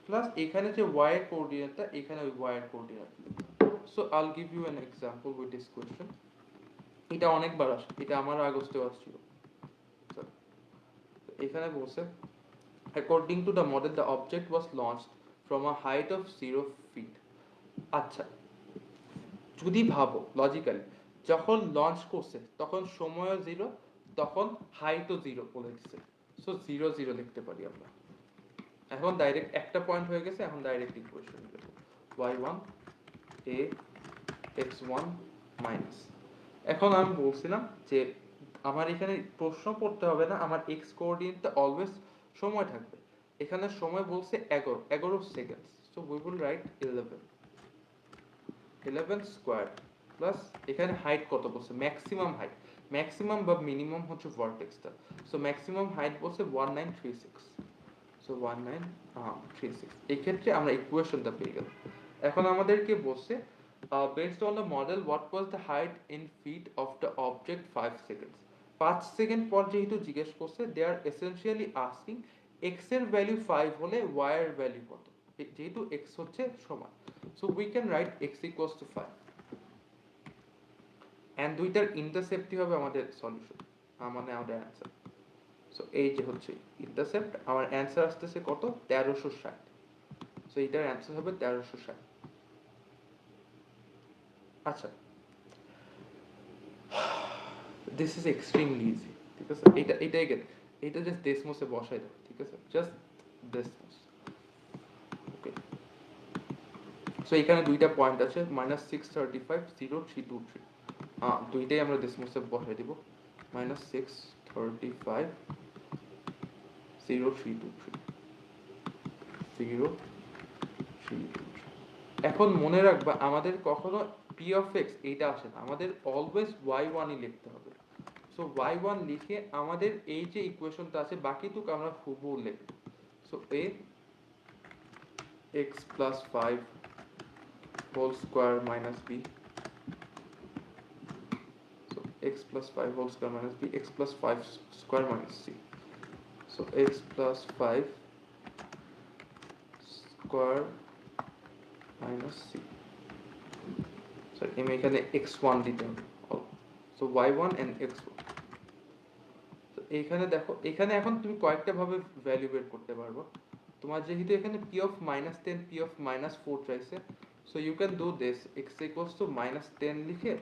Speaker 1: প্লাস এখানে যে y এর কোঅর্ডিনেটটা, এখানে ওই y এর coordinate. So I'll give you an example with this question. এটা অনেকবার আসে, এটা আমার আগস্টেও আসছিল। এখানে বলছে according to the model the object was launched from a height of 0 feet. আচ্ছা, যদি ভাবো লজিক্যালি, যখন লঞ্চ করছে তখন সময়ও 0, তখন হাইটও 0 বলে দিচ্ছে, সো 0 0 লিখতে পারি আমরা। এখন ডাইরেক্ট একটা পয়েন্ট হয়ে গেছে, এখন ডাইরেক্ট ইকুয়েশন লিখব y1 a x1 মাইনাস। এখন আমি বলছিলাম যে আমার এখানে প্রশ্ন করতে হবে না, আমার এক্স কোঅর্ডিনেটটা অলওয়েজ সময় থাকবে। এখানে সময় বলছে 11 second, so we will write 11 square plus এখানে হাইট কত বলছে, ম্যাক্সিমাম হাইট, ম্যাক্সিমাম বা মিনিমাম হচ্ছে ভার্টেক্সটা, সো ম্যাক্সিমাম হাইট বলছে 1936, সো 1936। এই ক্ষেত্রে আমরা ইকুয়েশনটা পেয়ে গেলাম। এখন আমাদেরকে বলছে based on the model what was the height in feet of the object 5 seconds। 5 second পর যেহেতু জিজ্ঞেস করছে, they are essentially asking x এর ভ্যালু 5 হলে y এর ভ্যালু কত, যেহেতু x হচ্ছে সমান, so we can write x equals to 5 and দুইটার ইন্টারসেপ্টই হবে আমাদের সলিউশন, মানে আমাদের অ্যান্সার। সো এই যে হচ্ছে ইন্টারসেপ্ট, আমার অ্যান্সার আসতেছে কত, 1360, সো এটার অ্যান্সার হবে 1360। আচ্ছা, দিস ইজ এক্সট্রিমলি ইজি, ঠিক আছে, এটাই গেট, এটা জাস্ট ডেসমোসে বসাই দাও, ঠিক আছে, জাস্ট ডেসমোস। ওকে, সো এখানে দুইটা পয়েন্ট আছে, -635 0 323, দুইটাই আমরা ডেসমোসে বসাই দিব, -635 0 323 0 323। এখন মনে রাখবা আমাদের কখনো p of x এইটা আসে না, আমাদের অলওয়েজ y1 ই লিখতে হবে। সো y1 লিখে আমাদের এই যে ইকুয়েশনটা আছে বাকিটুকু আমরা হুবহু লিখব। So a x plus 5 whole square minus b, so x plus 5 whole square minus b, x plus 5 square minus c, so x plus 5 square minus c, sorry আমি এখানে x1 দিতে হবে, so y1 and x1। তো এইখানে দেখো, এখানে এখন তুমি কয়েকটা ভাবে ভ্যালু বের করতে পারবে। তোমার যেহেতু এখানে p of -10 p of -4 চাইছে, so you can do this, x equals to -10 লিখে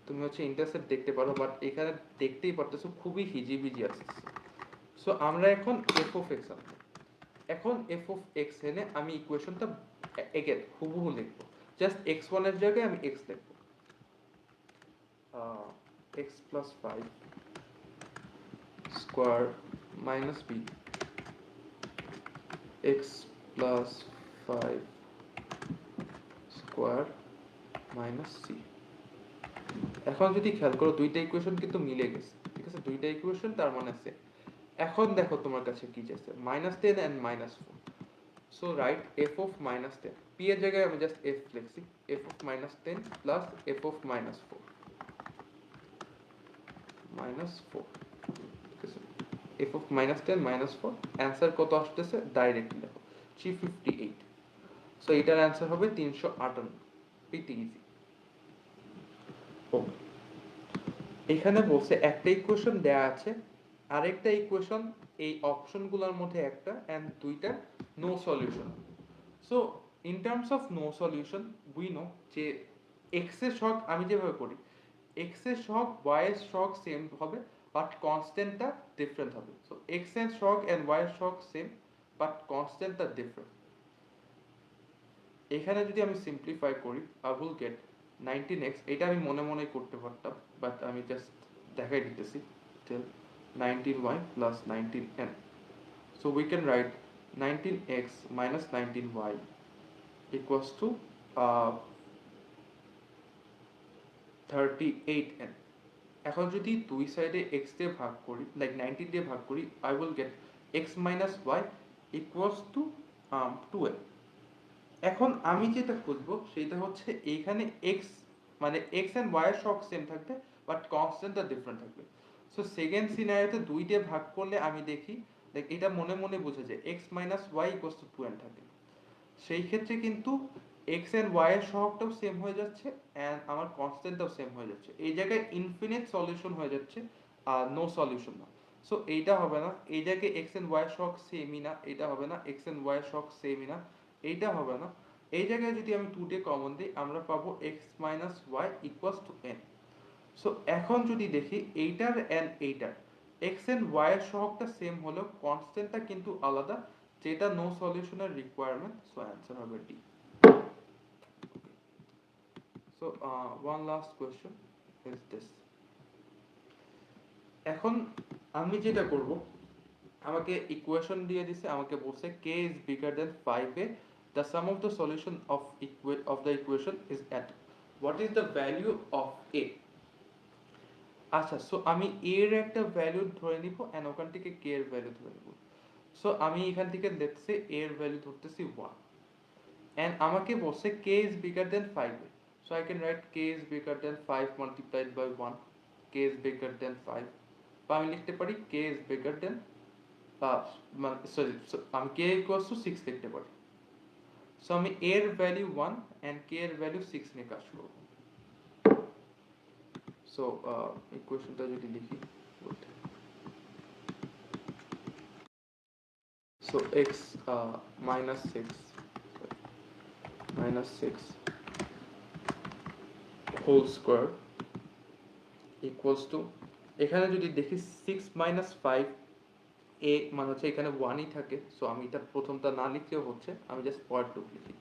Speaker 1: তুমি হচ্ছে ইন্টারসেপ্ট দেখতে পারো, বাট এখানে দেখতেই পারতেছো খুবই হিজিবিজি আছে। সো আমরা এখন f of x আনবো। এখন f of x এনে আমি ইকুয়েশনটা এগেন হুবহু লিখবো, জাস্ট x1 এর জায়গায় আমি x লিখবো, x plus 5 square minus b, x plus 5 square minus c। এখন যদি খেয়াল করো দুইটা ইকুয়েশন কিন্তু মিলে গেছে, ঠিক আছে, দুইটা ইকুয়েশন তার মানে আছে। এখন দেখো তোমার কাছে কি আছে, -10 and -4, so right f of -10, p এর জায়গায় আমি জাস্ট f লিখছি, f of -10 plus f of -4 ঠিক আছে, f of -10 -4, অ্যান্সার কত আসতেছে ডাইরেক্টলি দেখো 358, সো এটার অ্যান্সার হবে 358, প্রিটি ইজি। ওকে, এখানে বলছে একটা ইকুয়েশন দেয়া আছে, আরেকটা ইকুয়েশন এই অপশনগুলোর মধ্যে একটা এন্ড দুইটা no solution. So in terms of no solution we know যে x এর শক আমি যেভাবে করি, x এর শক y এর শক সেম হবে বাট কনস্ট্যান্টটা ডিফারেন্ট হবে। সো x এর শক এন্ড y এর শক সেম বাট কনস্ট্যান্টটা ডিফারেন্ট। এখানে যদি আমি সিম্পলিফাই করি আই উইল গেট 19x, এটা আমি মনে মনে করতে পারতাম বাট আমি জাস্ট দেখাই দিতেছি, টেল 19y plus 19n, so we can write 19x minus 19y equals to 38n। এখন যদি দুই সাইডে x দিয়ে ভাগ করি, লাইক 19 দিয়ে ভাগ করি, I will get x minus y equals to 2n। এখন আমি যেটা খুঁজবো সেটা হচ্ছে এইখানে x মানে x and y এর শক সেম থাকবে বাট কনস্ট্যান্টটা ডিফারেন্ট থাকবে। সো সেকেন্ড সিনারিওতে 2 দিয়ে ভাগ করলে আমি দেখি লাইক এটা মনে মনে বুঝে যায় x minus y equals to 2n থাকে, সেই ক্ষেত্রে কিন্তু x and y এর সহগটাও সেম হয়ে যাচ্ছে এন্ড আমার কনস্ট্যান্টটাও সেম হয়ে যাচ্ছে, এই জায়গায় ইনফিনিট সলিউশন হয়ে যাচ্ছে আর নো সলিউশন না। সো এইটা হবে না, এই জায়গায় এক্স এন্ড ওয়াই সহগ সেমই না, এটা হবে না, এক্স এন্ড ওয়াই সহগ সেমই না, এইটা হবে না। এই জায়গায় যদি আমি 2 কমন দিই আমরা পাবো x minus Y equals to n। So এখন যদি দেখি এইটার এন্ড এইটার x এন্ড y এর সহগটা সেম হলেও কনস্ট্যান্টটা কিন্তু আলাদা, যেটা নো সলিউশনের রিকোয়ারমেন্ট। সো অ্যান্সার হবে D. So one last question is this. এখন আমি যেটা করব, আমাকে ইকুয়েশন দিয়ে দিছে, আমাকে বলছে k is bigger than 5a, the sum of the solution of the equation is at what is the value of a। আচ্ছা, সো আমি a এর একটা ভ্যালু ধরে নিব এন্ড ওখান থেকে k এর ভ্যালু ধরে নিব। সো আমি এখান থেকে লেটস সে a এর ভ্যালু ধরতেছি 1 এন্ড আমাকে বলছে k is bigger than 5a, so I can write k is bigger than 5 multiplied by 1, k is bigger than 5, বা আমি লিখতে পারি k is bigger than sorry, আমি k equals to 6 লিখতে পারি। সো আমি a এর ভ্যালু 1 এন্ড k এর ভ্যালু 6 নিয়ে কাজ করব। সো ইকুয়েশনটা যদি লিখি, so x minus 6 whole square equals to, এখানে যদি দেখি 6 minus 5 a মানে হচ্ছে এখানে 1 ই থাকে, সো আমি এটা প্রথমটা না লিখলেও হচ্ছে, আমি জাস্ট পয়েন্ট টু লিখি।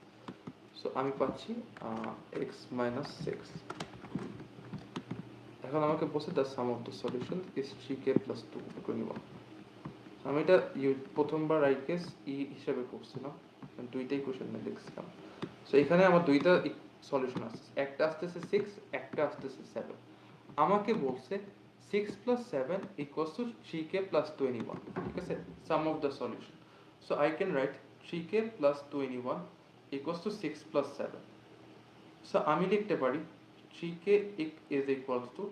Speaker 1: সো আমি পাচ্ছি x minus 6। এখন আমাকে বলছে the sum of the solution is 3k plus 221। আমি এটা প্রথমবার আই গেস ই হিসাবে করছিলাম, দুইটাই কোশ্চেন লিখছিলাম। সো এখানে আমার দুইটা সলিউশন আছে, একটা আসতেছে 6, একটা আসতেছে 7। আমাকে বলছে 6 plus 7 equals to 3k plus 21, ঠিক আছে, sum of the solution। So I can write 3k plus 21 equals to 6 plus 7। So আমি লিখতে পারি 3k is equals to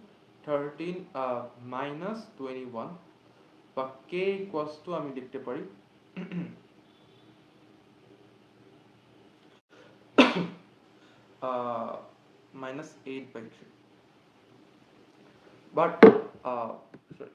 Speaker 1: 13 minus 21, বা k equals to আমি লিখতে পারি minus 8 by 3, but sorry,